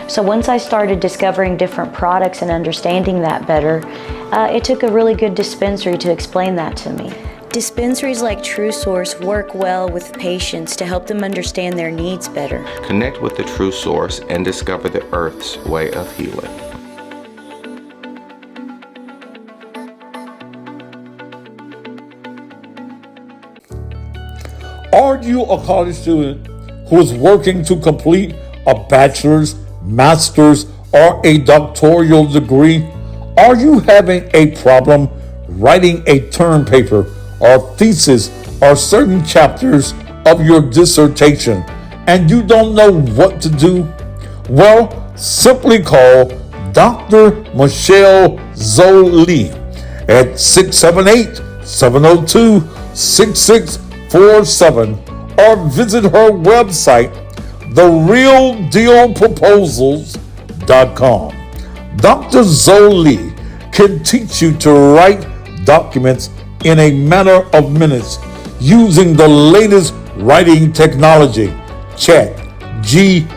So once I started discovering different products and understanding that better, it took a really good dispensary to explain that to me. Dispensaries like True Source work well with patients to help them understand their needs better. Connect with the True Source and discover the Earth's way of healing. Are you a college student who is working to complete a bachelor's, master's, or a doctoral degree? Are you having a problem writing a term paper or thesis or certain chapters of your dissertation and you don't know what to do? Well, simply call Dr. Michelle Zoli at 678-702-6647 or visit her website, therealdealproposals.com. Dr. Zoli can teach you to write documents in a matter of minutes using the latest writing technology, ChatGPT.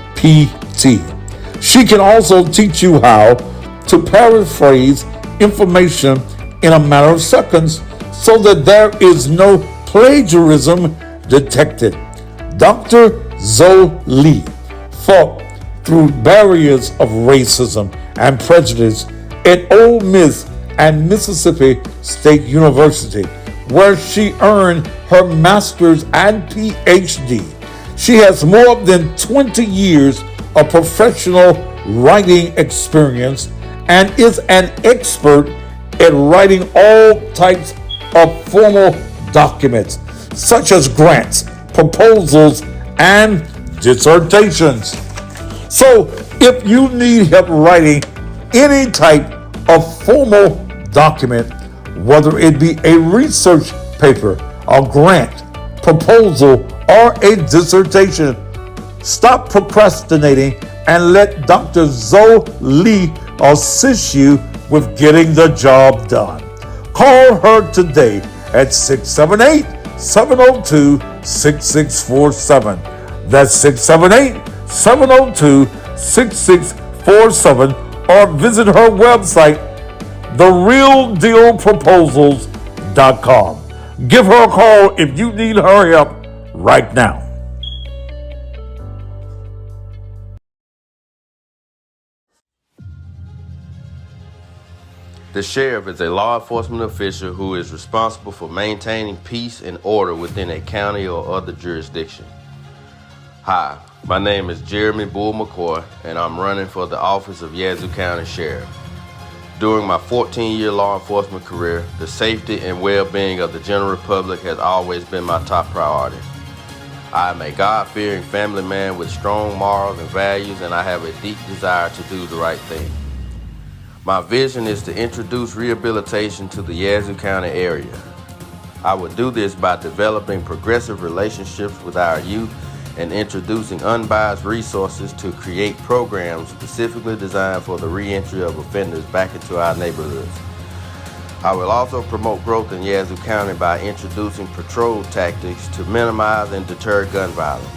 She can also teach you how to paraphrase information in a matter of seconds so that there is no plagiarism detected. Dr. Zoli fought through barriers of racism and prejudice at Ole Miss and Mississippi State University, where she earned her master's and PhD. She has more than 20 years of professional writing experience and is an expert at writing all types of formal documents, such as grants, proposals, and dissertations. So if you need help writing any type of formal document, whether it be a research paper, a grant, proposal, or a dissertation, stop procrastinating and let Dr. Zoli assist you with getting the job done. Call her today at 678-702-6647. That's 678-702-6647, or visit her website, therealdealproposals.com. Give her a call if you need her help right now. The sheriff is a law enforcement official who is responsible for maintaining peace and order within a county or other jurisdiction. Hi, my name is Jeremy Bull McCoy, and I'm running for the office of Yazoo County Sheriff. During my 14-year law enforcement career, the safety and well-being of the general public has always been my top priority. I am a God-fearing family man with strong morals and values, and I have a deep desire to do the right thing. My vision is to introduce rehabilitation to the Yazoo County area. I would do this by developing progressive relationships with our youth and introducing unbiased resources to create programs specifically designed for the reentry of offenders back into our neighborhoods. I will also promote growth in Yazoo County by introducing patrol tactics to minimize and deter gun violence.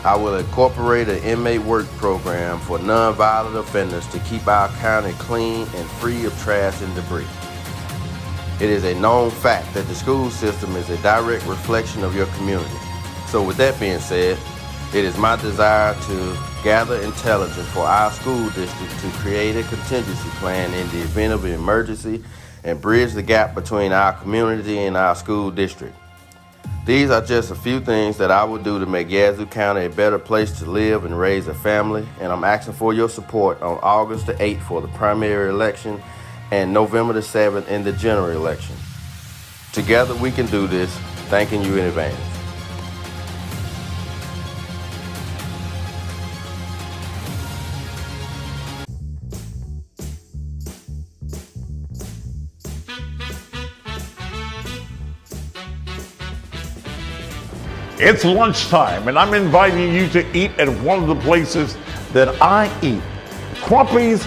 I will incorporate an inmate work program for nonviolent offenders to keep our county clean and free of trash and debris. It is a known fact that the school system is a direct reflection of your community. So with that being said, it is my desire to gather intelligence for our school district to create a contingency plan in the event of an emergency and bridge the gap between our community and our school district. These are just a few things that I will do to make Yazoo County a better place to live and raise a family, and I'm asking for your support on August the 8th for the primary election and November the 7th in the general election. Together we can do this. Thanking you in advance. It's lunchtime, and I'm inviting you to eat at one of the places that I eat. Crumpy's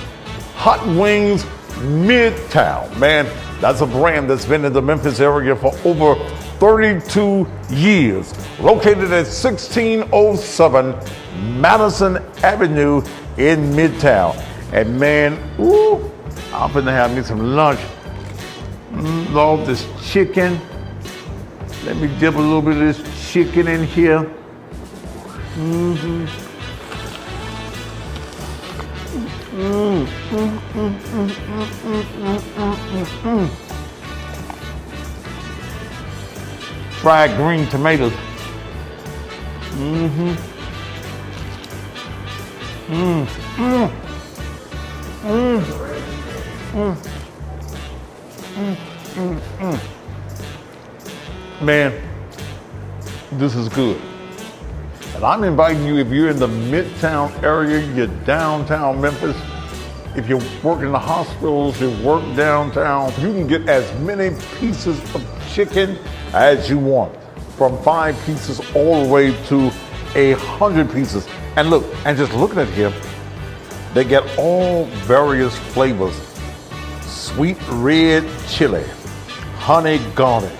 Hot Wings Midtown. Man, that's a brand that's been in the Memphis area for over 32 years. Located at 1607 Madison Avenue in Midtown. And man, ooh, I'm gonna have me some lunch. Love this chicken. Let me dip a little bit of this chicken in here. Fried green tomatoes. Man, this is good. And I'm inviting you, if you're in the Midtown area, you're downtown Memphis, if you work in the hospitals, you work downtown, you can get as many pieces of chicken as you want. From 5 pieces all the way to 100 pieces. And look, and just looking at here, they get all various flavors. Sweet red chili, honey garlic,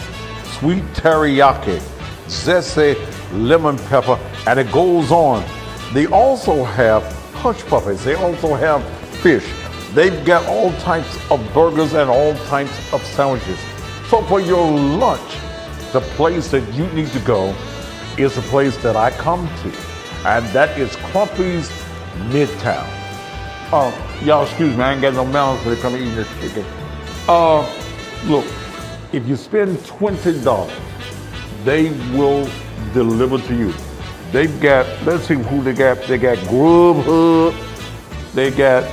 sweet teriyaki, zesty lemon pepper, and it goes on. They also have hush puppies. They also have fish. They've got all types of burgers and all types of sandwiches. So for your lunch, the place that you need to go is the place that I come to, and that is Crumpy's Midtown. Y'all excuse me, I ain't got no mouths to come eating this chicken. Look, if you spend $20, they will deliver to you. They've got, let's see who they got. They got Grubhub. They got,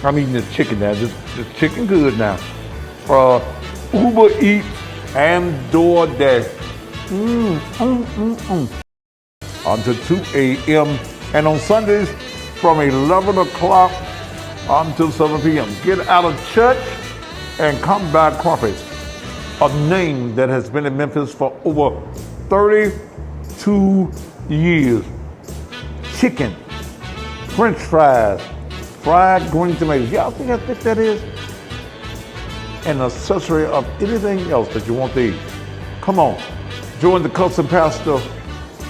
I'm eating this chicken now. This chicken good now. Uber Eats and DoorDash. Until 2 a.m. And on Sundays from 11 o'clock until 7 p.m. Get out of church and come by Crumpy's, a name that has been in Memphis for over 32 years. Chicken, French fries, fried green tomatoes. Y'all think how thick that is? An accessory of anything else that you want to eat. Come on, join the custom pastor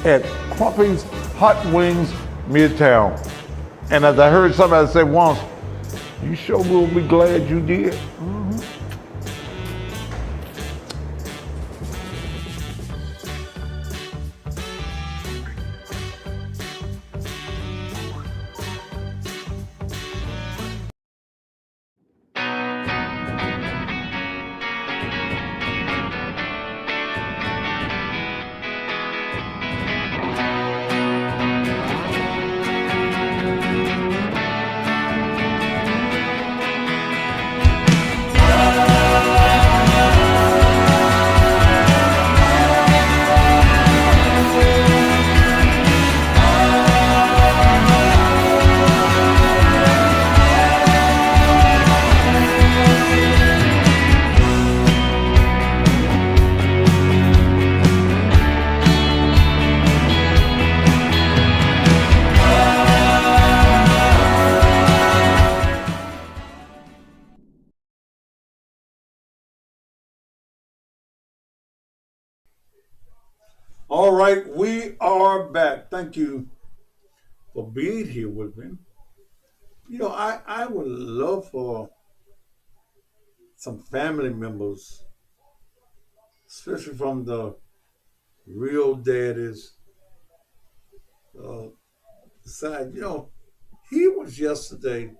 at Crumpy's Hot Wings Midtown. And as I heard somebody say once, you sure will be glad you did. All right, we are back. Thank you for being here with me. You know, I would love for some family members, especially from the real daddies side. You know, he was yesterday,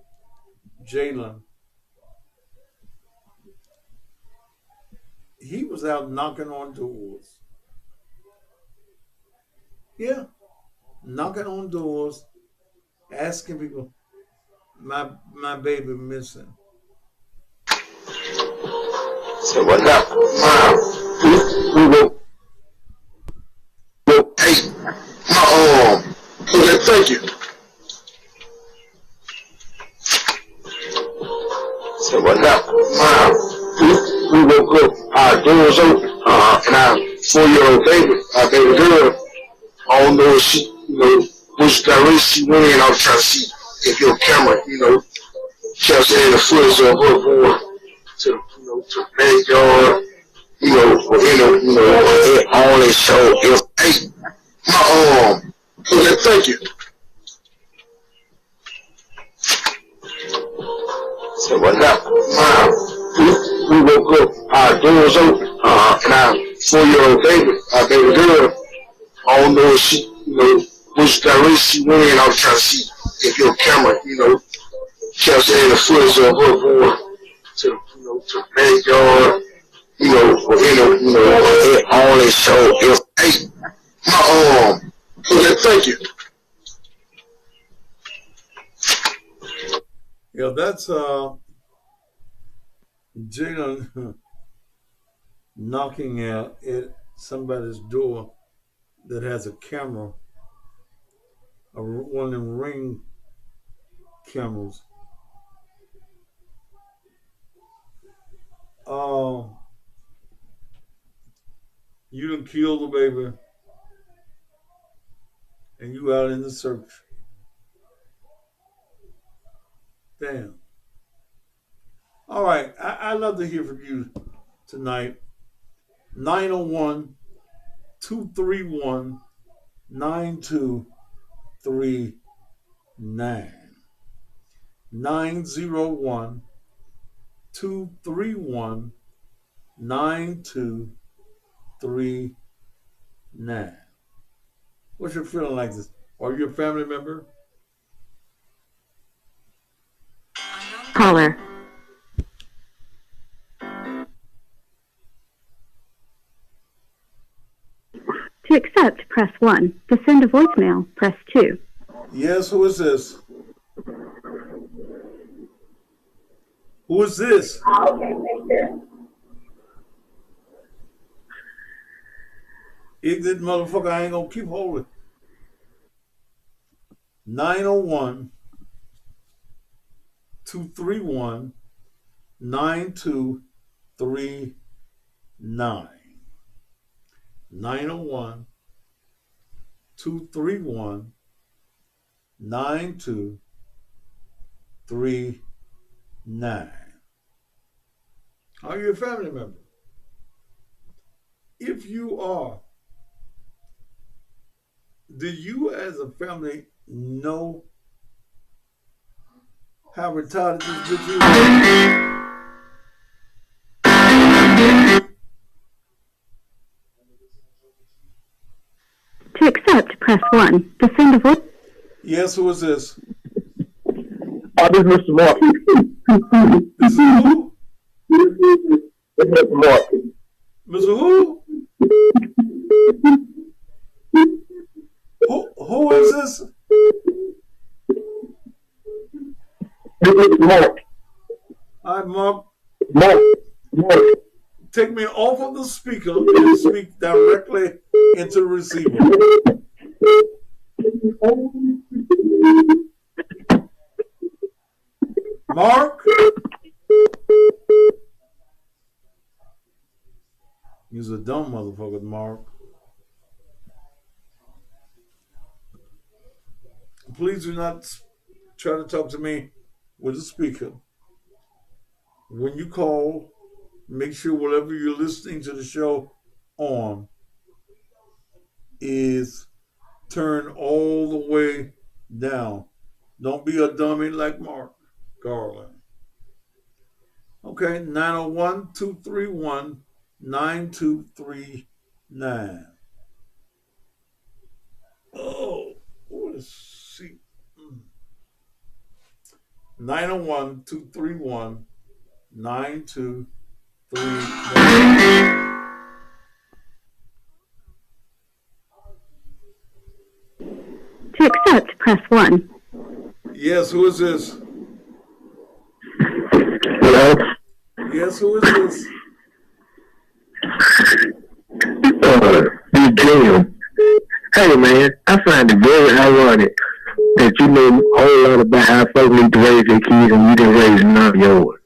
Jalen, he was out knocking on doors. Yeah, knocking on doors, asking people, my baby missing. So what up? Okay, thank you. So what up? We woke up, our doors open, and our 4-year-old baby, our baby girl, I don't know if she, which direction she went in. I was trying to see if your camera, kept saying the footage of her going to the backyard, or it only showed if, hey, okay, thank you. So what up? We woke up, our doors open, and our 4-year-old baby, our baby girl, I don't know if she, which direction she went in. I was trying to see if your camera, kept saying the footage of her going to the backyard, it only showed if, hey, okay, thank you. Yeah, that's Jalen knocking at somebody's door that has a camera, one of them Ring cameras. You done killed the baby, and you out in the search. Damn. All right, I love to hear from you tonight. 901-231-9239. 901-231-9239. What's your feeling like this? Are you a family member? Caller. To accept, press 1. To send a voicemail, press 2. Yes, who is this? Who is this? Okay, thank you. Ignorant motherfucker, I ain't gonna keep holding. 901-231-9239. 901-231-9239. Are you a family member? If you are, do you as a family know how retarded this bitch is? To accept, press 1. To send a voice... Yes, who is this? This is Mr. Mark. This is who? This is Mr. Mark. Mr. Who? Who is this? This is Mark. Hi, Mark. Mark. Take me off of the speaker and speak directly into the receiver. Mark? He's a dumb motherfucker, Mark. Please do not try to talk to me with a speaker. When you call, make sure whatever you're listening to the show on, is turn all the way down. Don't be a dummy like Mark Garland. Okay, 901-231-9239. Oh, what is she? 901-231-9239. To accept, press 1. Yes, who is this? Hello? Yes, who is this? Jim. Hey man, I find it very ironic that you know a whole lot about how folks need to raise their kids and you didn't raise none of yours.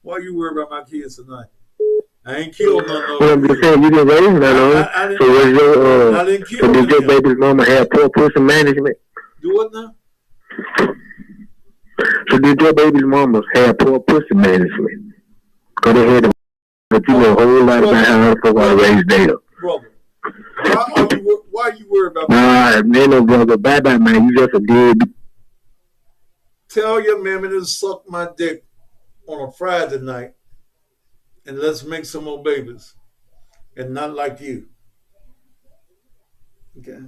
Why you worry about my kids tonight? I ain't killed none of them. Well, I'm just saying you didn't raise none of them. So was your I didn't kill so did your baby's mama have poor pussy management? Do what now? So did your baby's mama have poor pussy management? Because they had to, but you know a whole lot about how her folks are raised there. Brother, why are you worried about Nah, ain't no brother. Bye-bye, man. You just a dead. Tell your mammy to suck my dick on a Friday night and let's make some more babies. And not like you. Okay.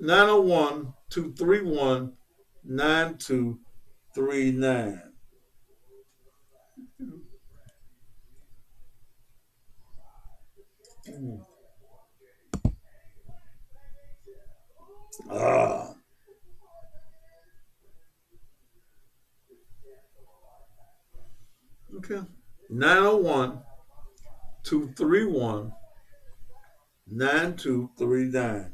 901-231-9239. Ah. Okay. 901-231-9239.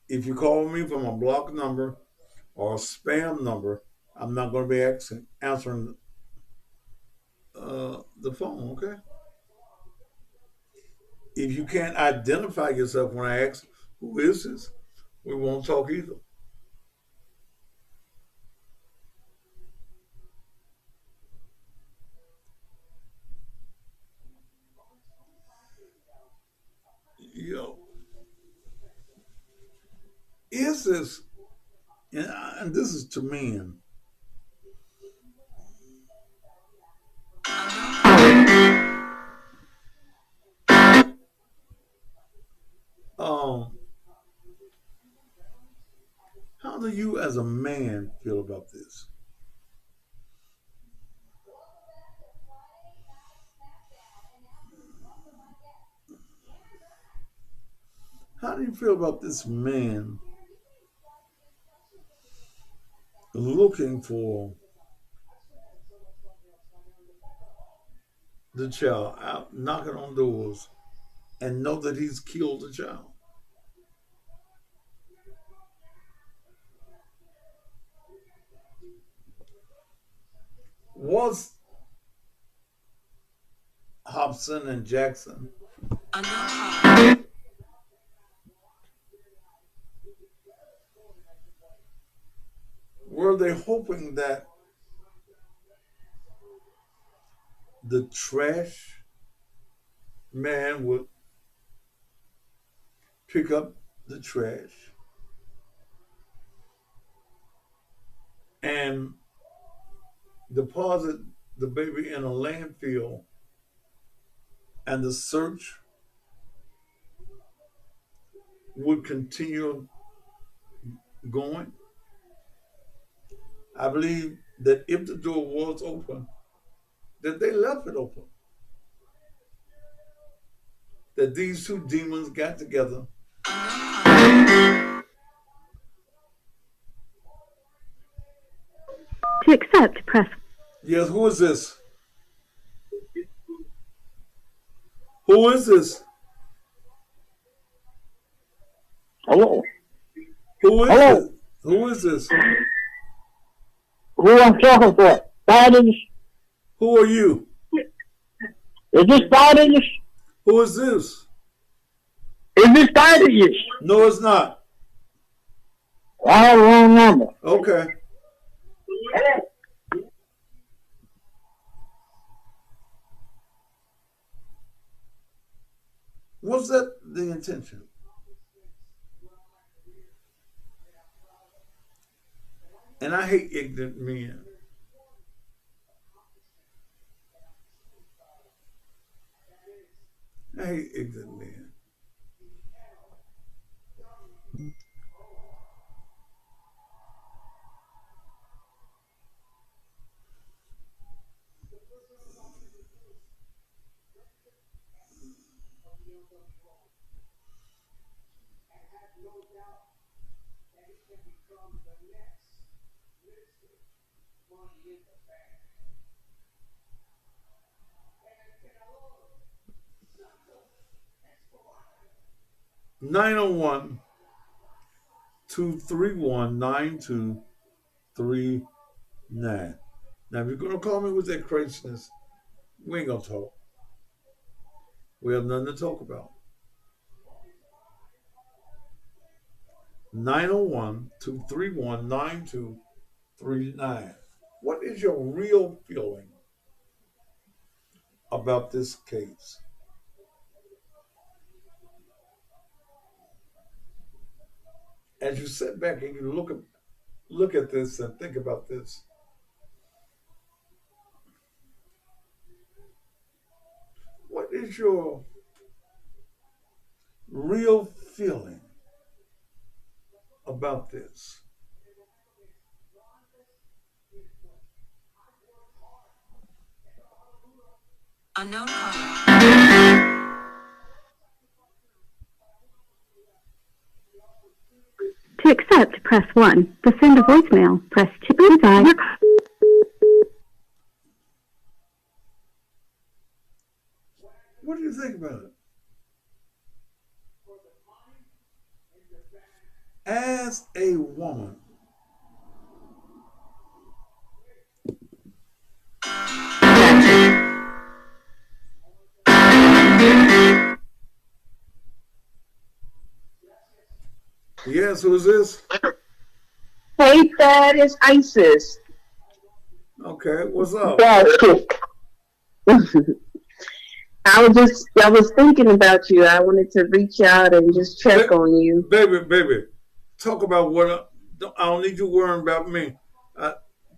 If you call me from a block number or a spam number, I'm not going to be answering the phone, okay? If you can't identify yourself when I ask, who is this? We won't talk either. Yo, is this, and this is to men, how do you as a man feel about this? How do you feel about this man looking for the child, out knocking on doors, and know that he's killed the child? Was Hobson and Jackson were they hoping that the trash man would pick up the trash and deposit the baby in a landfill, and the search would continue going? I believe that if the door was open, that they left it open. That these two demons got together To accept, press. Yes, who is this? Who is this? Hello. Who is Hello. this? Who is this? Who I'm talking for? Bidens? Who are you? Is this Bidens? Who is this? Is this Bidens? No, it's not. I have the wrong number. Okay. Was that the intention? And I hate ignorant men. I hate ignorant men. (901) 231-9239. Now, if you're going to call me with that craziness, we ain't going to talk. We have nothing to talk about. 901-231-9239. What is your real feeling about this case? As you sit back and you look at this and think about this, what is your real feeling about this? Unknown To accept, press 1. To send a voicemail, press 2. Goodbye. What do you think about it? As a woman, yes, who is this? Hey, Thad, it's Isis. Okay, what's up? I was thinking about you. I wanted to reach out and just check on you. Baby, talk about what I don't need you worrying about me.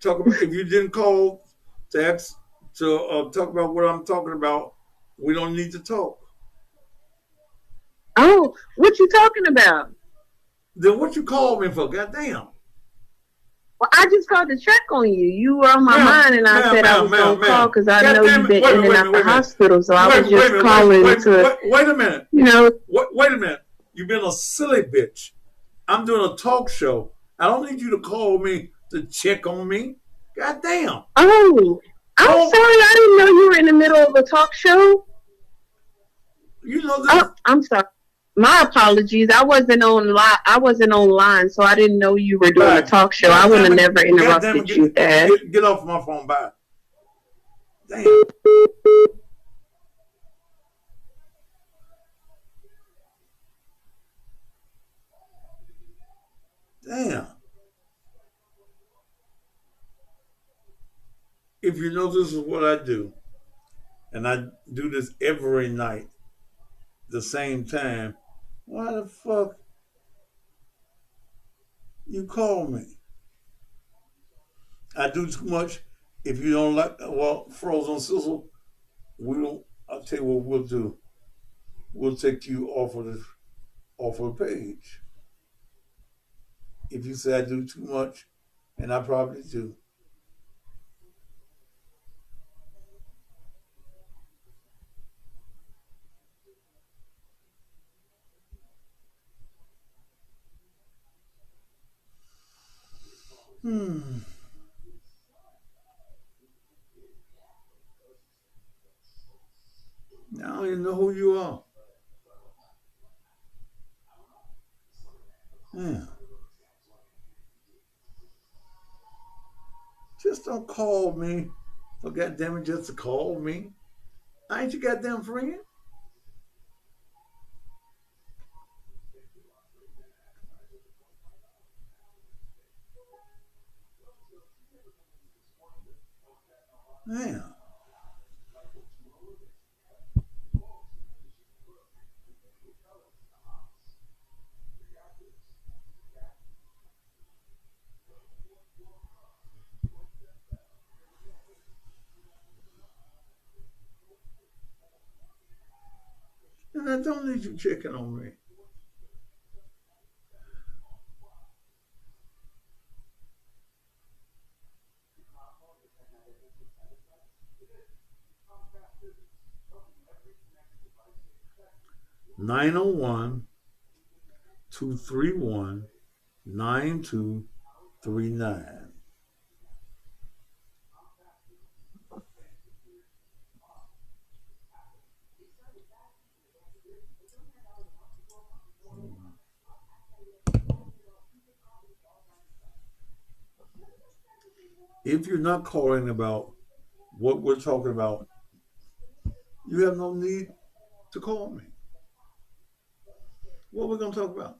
Talk about if you didn't call to ask to talk about what I'm talking about. We don't need to talk. Oh, what you talking about? Then what you called me for? Goddamn. Well, I just called to check on you. You were on my mind, and I said I was going to call because I know you've been in and out the hospital, so I was just calling to... Wait a minute. You know... Wait a minute. You've been a silly bitch. I'm doing a talk show. I don't need you to call me to check on me. Goddamn. Oh, I'm sorry. I didn't know you were in the middle of a talk show. You know this. Oh, I'm sorry. My apologies. I wasn't online, so I didn't know you were doing a talk show. I would have never interrupted you, Dad. Get off my phone. Bye. Damn. Damn. If you know this is what I do, and I do this every night, the same time, why the fuck you call me? I do too much. If you don't like, well, Frozen Sizzle, I'll tell you what we'll do. We'll take you off of the page. If you say I do too much, and I probably do. I don't even know who you are. Yeah. Just don't call me. For goddamn it, just to call me. I ain't your goddamn friend. Yeah. I don't need you checking on me. (901-231-9239). If you're not calling about what we're talking about, you have no need to call me. What are we going to talk about?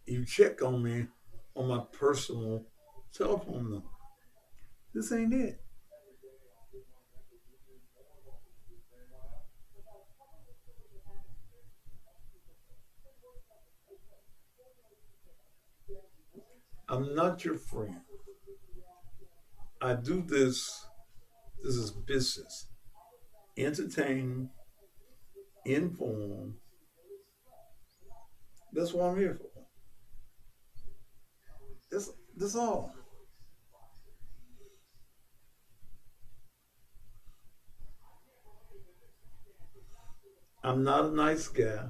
You check on me on my personal telephone number. This ain't it. I'm not your friend. I do this. This is business. Entertain, inform. That's what I'm here for. That's all. I'm not a nice guy.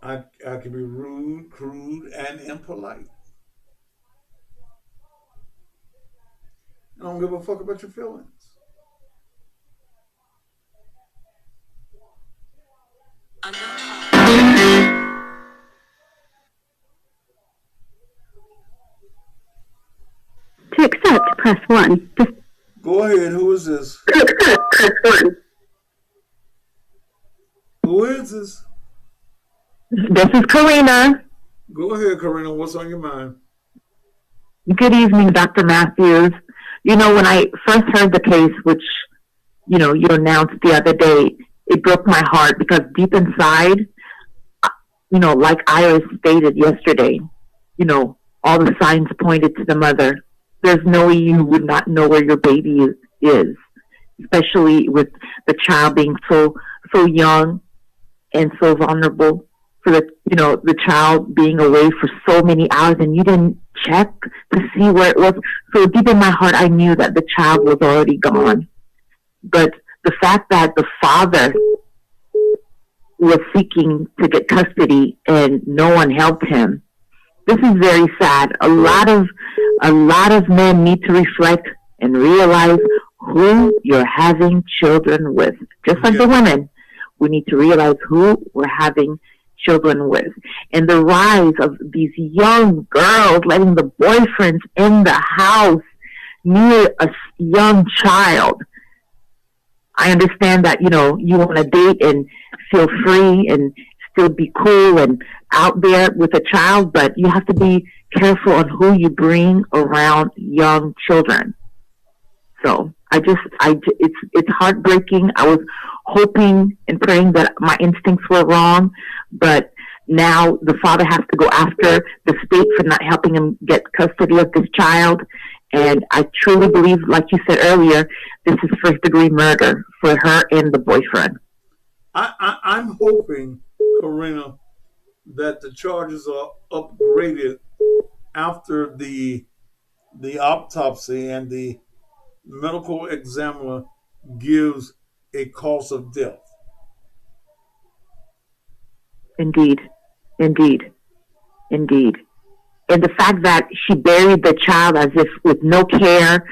I can be rude, crude, and impolite. I don't give a fuck about your feelings. To accept, press 1. Go ahead. Who is this? To accept, press 1. Who is this? This is Karina. Go ahead, Karina. What's on your mind? Good evening, Dr. Matthews. You know, when I first heard the case, which, you know, you announced the other day, it broke my heart because deep inside, you know, like Iris stated yesterday, you know, all the signs pointed to the mother. There's no way you would not know where your baby is, especially with the child being so young and so vulnerable. For the, you know, the child being away for so many hours and you didn't check to see where it was. So deep in my heart, I knew that the child was already gone. But the fact that the father was seeking to get custody and no one helped him, this is very sad. A lot of men need to reflect and realize who you're having children with. Just like the women, we need to realize who we're having children with. And the rise of these young girls letting the boyfriends in the house near a young child. I understand that, you know, you want to date and feel free and still be cool and out there with a child, but you have to be careful on who you bring around young children. So it's heartbreaking. I was hoping and praying that my instincts were wrong, but now the father has to go after the state for not helping him get custody of this child. And I truly believe, like you said earlier, this is first-degree murder for her and the boyfriend. I'm hoping, Karina, that the charges are upgraded after the autopsy and the medical examiner gives a cause of death. Indeed. And the fact that she buried the child as if with no care,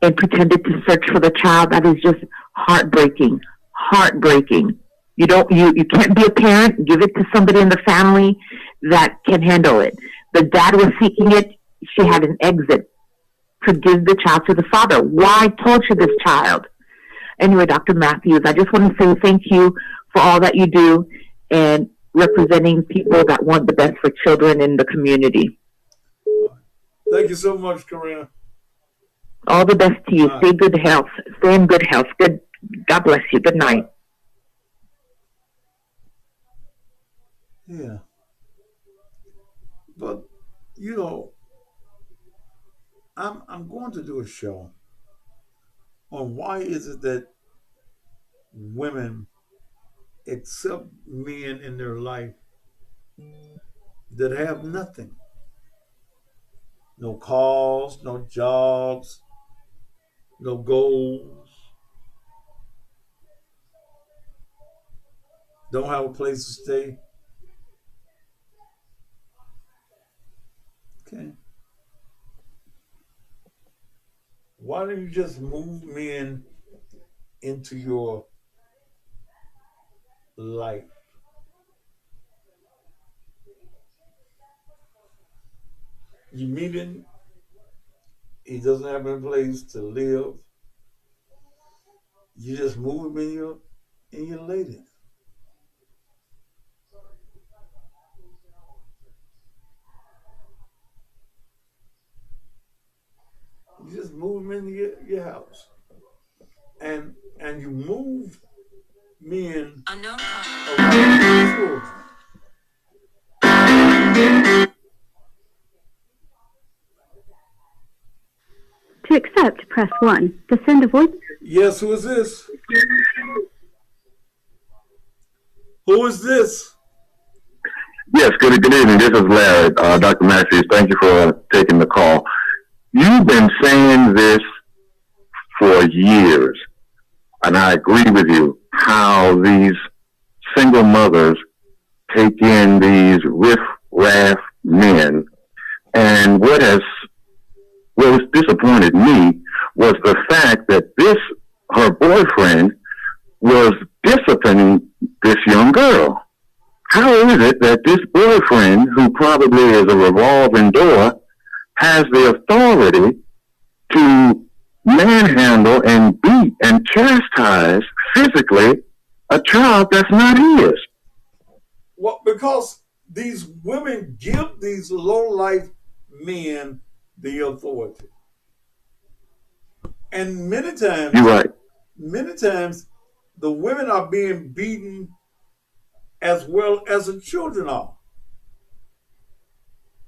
and pretended to search for the child, that is just heartbreaking. You can't be a parent. Give it to somebody in the family that can handle it. The dad was seeking it. She had an exit to give the child to the father? Why torture this child? Anyway, Dr. Matthews, I just want to say thank you for all that you do and representing people that want the best for children in the community. Thank you so much, Karina. All the best to you. Stay good health. Stay in good health. Good. God bless you. Good night. Yeah. But, you know, I'm going to do a show on why is it that women accept men in their life that have nothing. No cars, no jobs, no goals, don't have a place to stay. Okay. Why don't you just move men into your life? You meet him, he doesn't have a place to live. You just move him in your lady. You just move him into your house. And you move men around children. To accept, press 1. To send a voice... Yes, who is this? Who is this? Yes, good evening. This is Larry. Dr. Matthews, thank you for taking the call. You've been saying this for years, and I agree with you, how these single mothers take in these riff-raff men. And what disappointed me was the fact that her boyfriend was disciplining this young girl. How is it that this boyfriend, who probably is a revolving door, has the authority to manhandle and beat and chastise physically a child that's not his? Well, because these women give these low-life men the authority. And many times, you're right. Many times, the women are being beaten as well as the children are.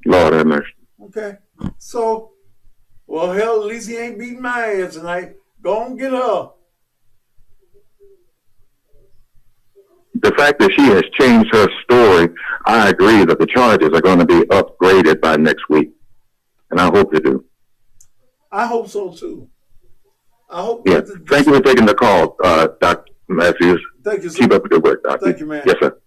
Lord have mercy. Okay, so, well, hell, at least he ain't beating my ass tonight. Go on, get her. The fact that she has changed her story, I agree that the charges are going to be upgraded by next week. And I hope they do. I hope so, too. I hope. Yeah. Thank you for taking the call, Dr. Matthews. Thank you, sir. Keep up the good work, Doctor. Thank you, man. Yes, sir.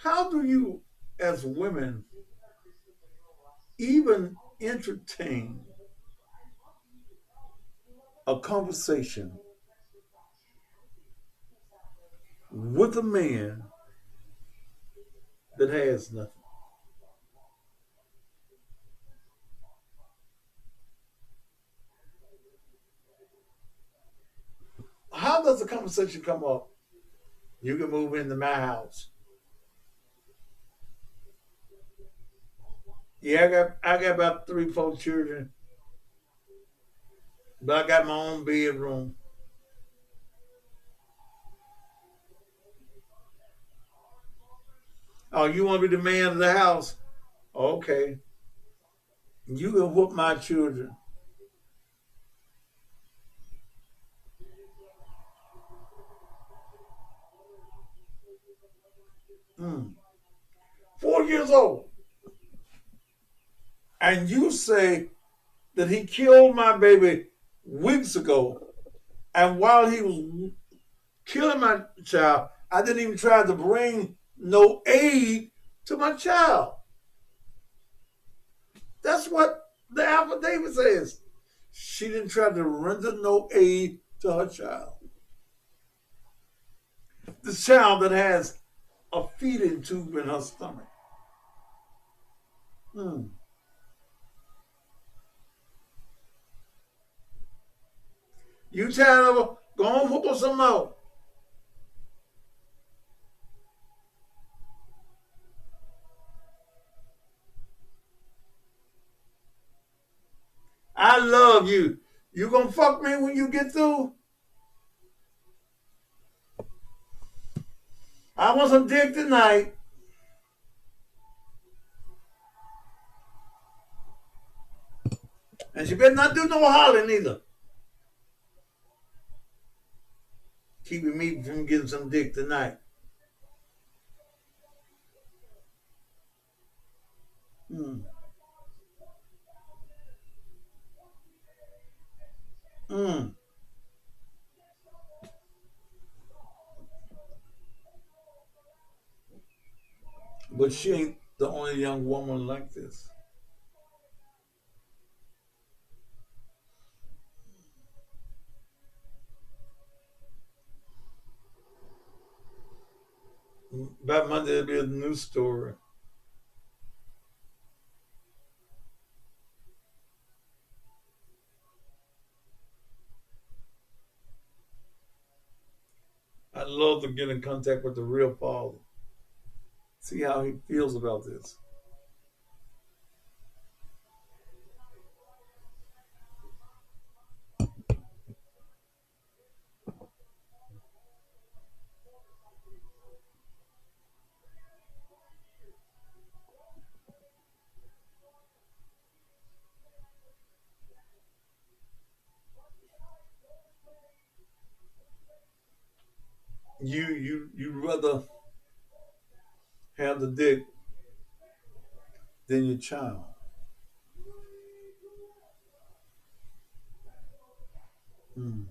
How do you, as women, even entertain a conversation with a man that has nothing? How does the conversation come up? You can move into my house. Yeah, I got about 3-4 children, but I got my own bedroom. Oh, you want to be the man of the house? Okay. You can whoop my children. Mm. 4 years old. And you say that he killed my baby weeks ago. And while he was killing my child, I didn't even try to bring no aid to my child. That's what the affidavit says. She didn't try to render no aid to her child. The child that has a feeding tube in her stomach. Mm. You tired of her? Go on, whoop her some more. I love you. You gonna fuck me when you get through? I want some dick tonight. And she better not do no hollering either. Keeping me from getting some dick tonight. Mm. Mm. But she ain't the only young woman like this. By Monday, there'll be a new story. I'd love to get in contact with the real father. See how he feels about this. You rather have the dick than your child. Mm.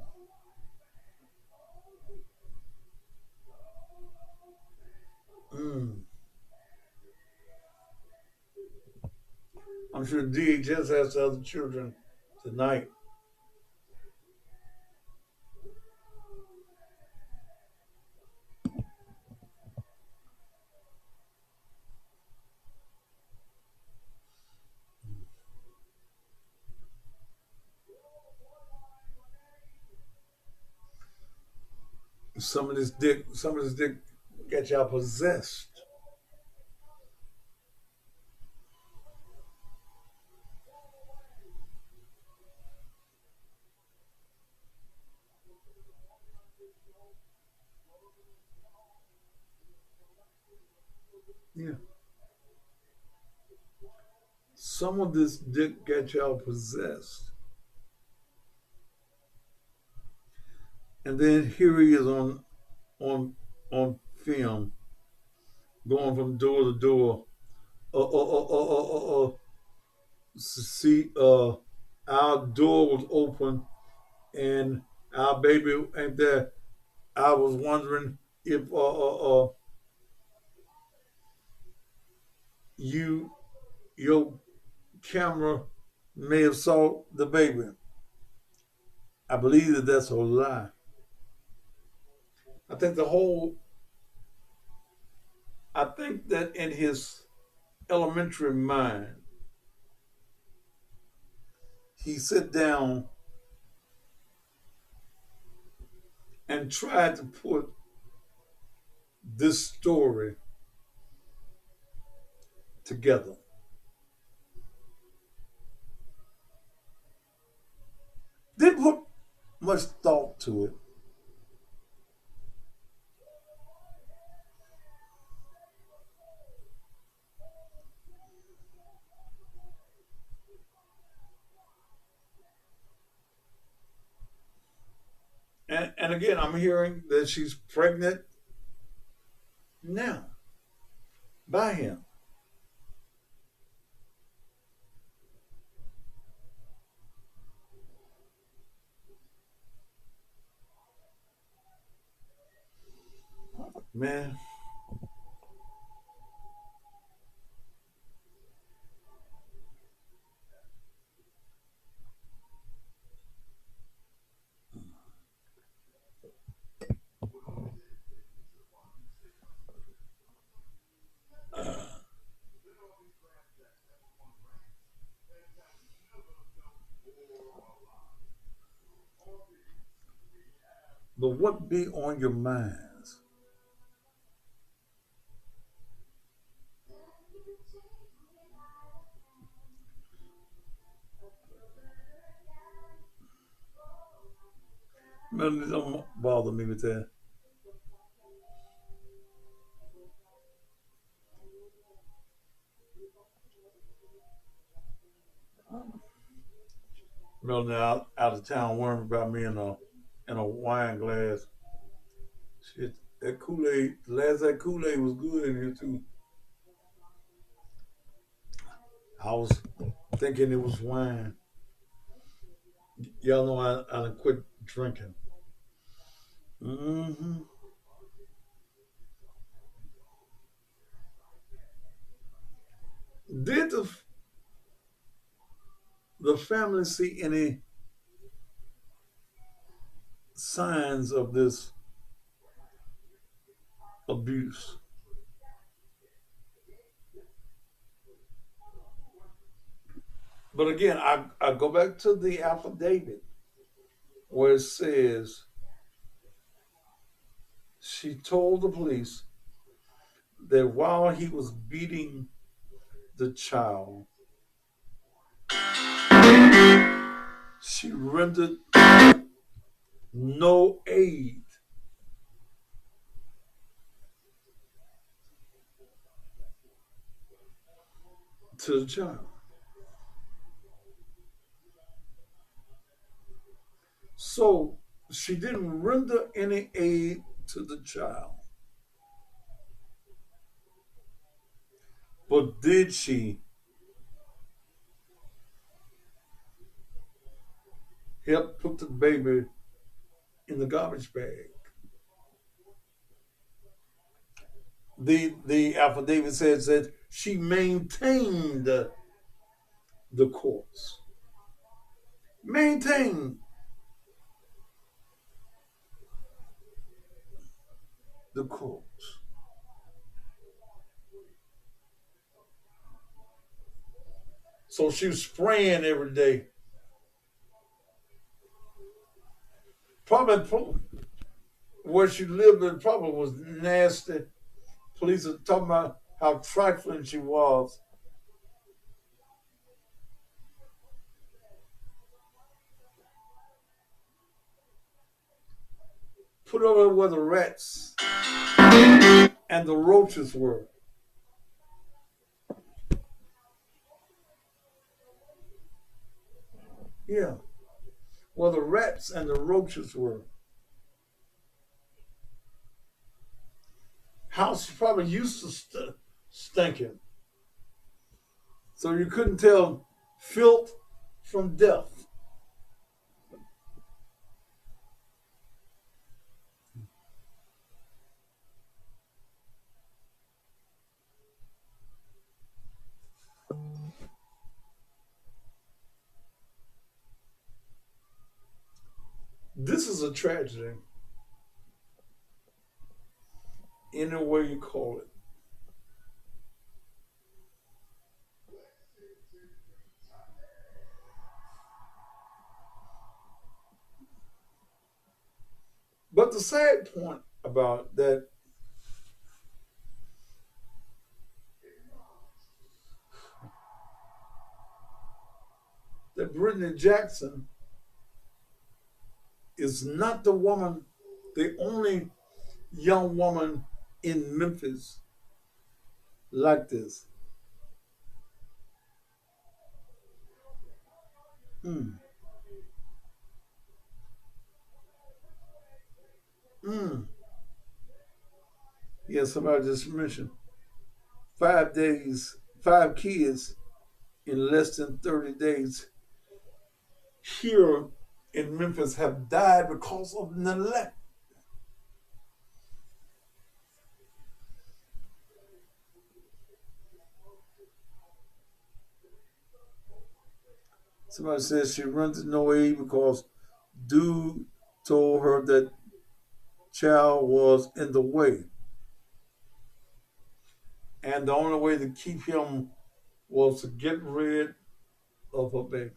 Mm. I'm sure DHS has other children tonight. Some of this dick got y'all possessed. Yeah. Some of this dick got y'all possessed. And then here he is on film, going from door to door. See, our door was open and our baby ain't there. I was wondering if your camera may have saw the baby. I believe that that's a lie. I think that in his elementary mind, he sat down and tried to put this story together. Didn't put much thought to it. And again, I'm hearing that she's pregnant now by him. Man. But what be on your minds? Melanie, don't bother me with that. Melanie out of town worrying about me in a wine glass. Shit, that Kool-Aid, the last that Kool-Aid was good in here too. I was thinking it was wine. Y'all know I done quit drinking. Mm-hmm. Did the family see any signs of this abuse? But again, I go back to the affidavit where it says she told the police that while he was beating the child, she rendered no aid to the child. So she didn't render any aid to the child. But did she help put the baby in the garbage bag? The affidavit says that she maintained the course. Maintained the course. So she was spraying every day. Probably where she lived in probably was nasty. Police are talking about how trifling she was. Put over where the rats and the roaches were. Yeah, where the rats and the roaches were. House is probably used to stinking. So you couldn't tell filth from death. This is a tragedy, any way you call it. But the sad point about that, that Brittany Jackson is not the woman, the only young woman in Memphis like this. Yeah, somebody just mentioned 5 days, 5 kids in less than 30 days here in Memphis have died because of neglect. Somebody says she runs no aid because dude told her that child was in the way. And the only way to keep him was to get rid of her baby.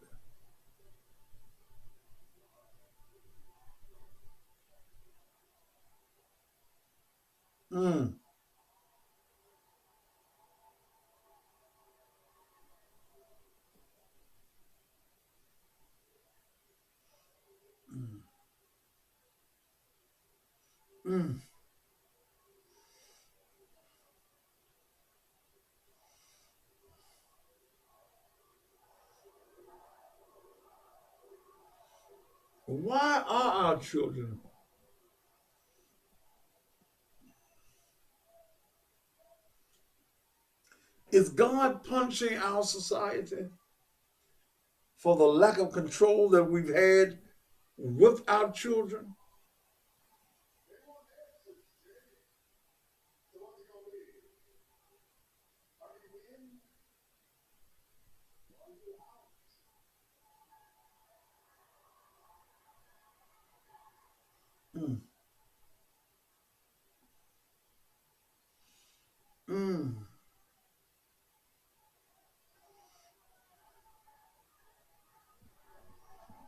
Mm. Mm. Why are our children? Is God punishing our society for the lack of control that we've had with our children? Mm. Mm.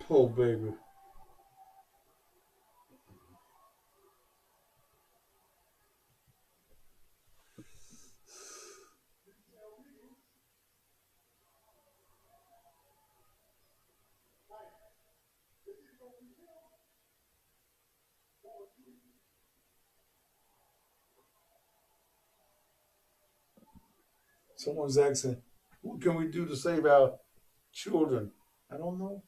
Poor baby. Someone's asking, what can we do to save our children? I don't know.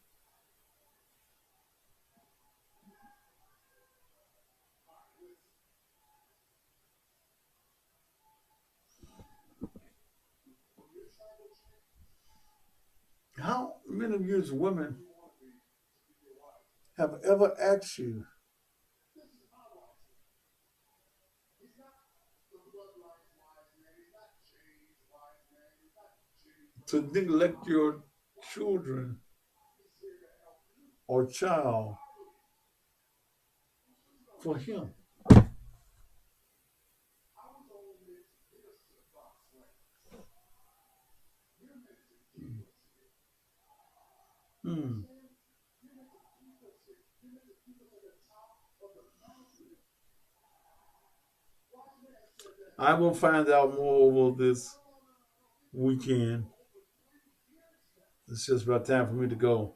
How many of you as women have ever asked you to neglect your children or child for him? Hmm. I will find out more over this weekend. It's just about time for me to go.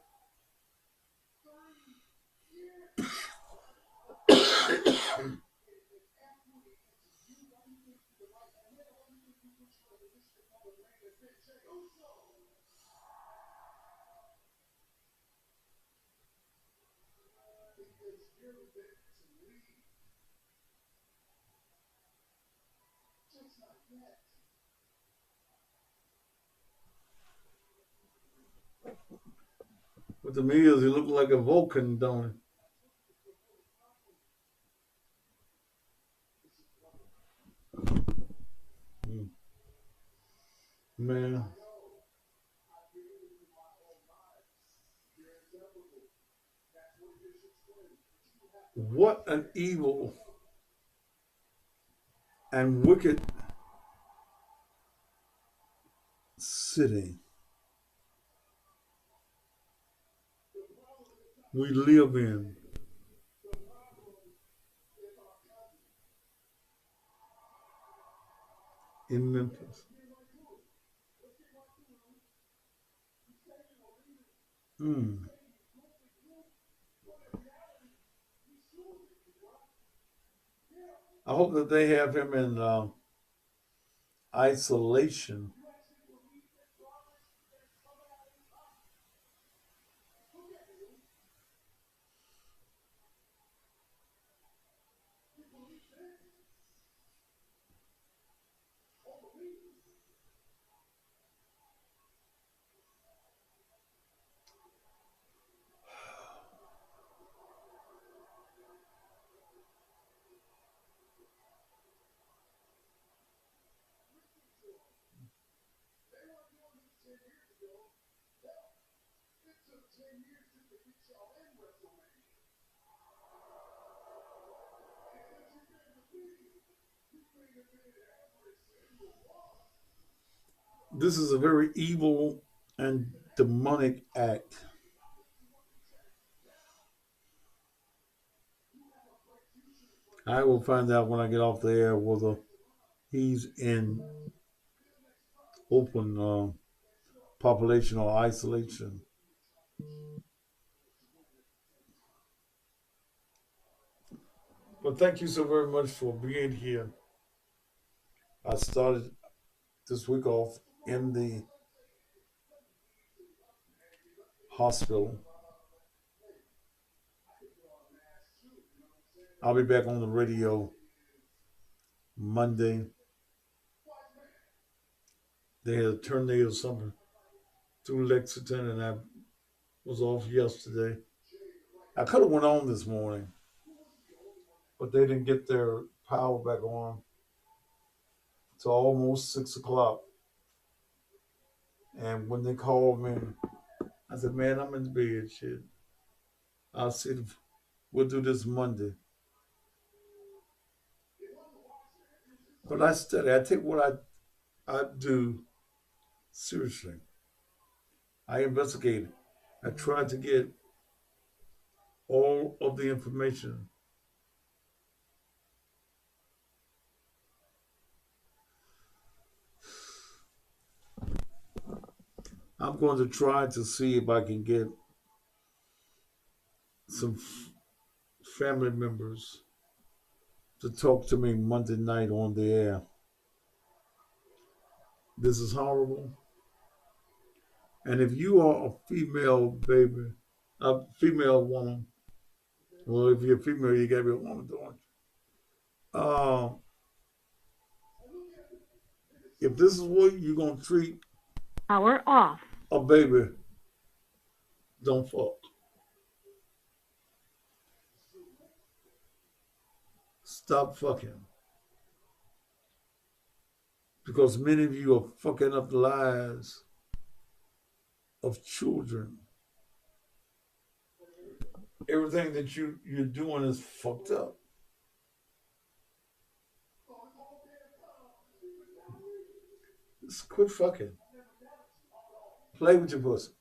With the meals, he looked like a Vulcan, don't he? Man. What an evil and wicked city we live in Memphis. Mm. I hope that they have him in isolation. This is a very evil and demonic act. I will find out when I get off the air whether he's in open population or isolation. But thank you so very much for being here. I started this week off in the hospital. I'll be back on the radio Monday. They had a tornado something through Lexington, and I was off yesterday. I could have went on this morning, but they didn't get their power back on till almost 6 o'clock. And when they called me, I said, man, I'm in the bed, shit. I'll see, we'll do this Monday. But I study. I take what I do seriously. I investigated. I tried to get all of the information. I'm going to try to see if I can get some family members to talk to me Monday night on the air. This is horrible. And if you are a female baby, a female woman, well, if you're a female, you gotta be a woman, don't you? If this is what you're gonna treat Power off. a baby, don't fuck. Stop fucking. Because many of you are fucking up the lives of children. Everything that you're doing is fucked up. Just quit fucking. Play with your pussy.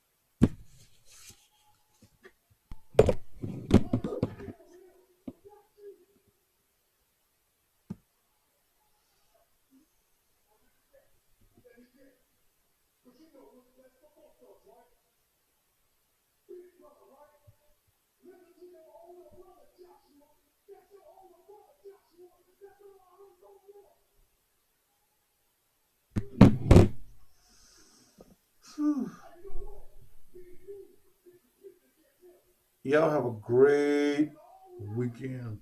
Y'all have a great weekend.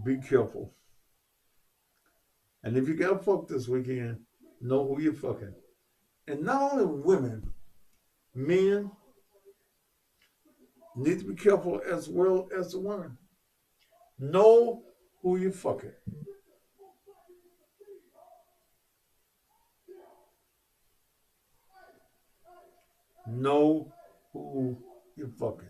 Be careful. And if you got fucked this weekend, know who you're fucking. And not only women, men need to be careful as well as the women. Know who you're fucking. Know who you're fucking.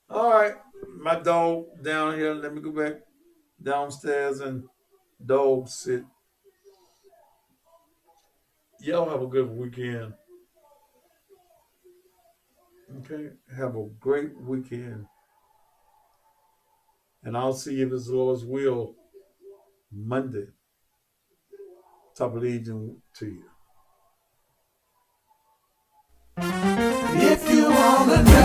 All right, my dog down here. Let me go back downstairs and dog sit. Y'all have a good weekend. Okay, have a great weekend. And I'll see you if it's the Lord's will Monday. Top of the evening to you. If you wanna know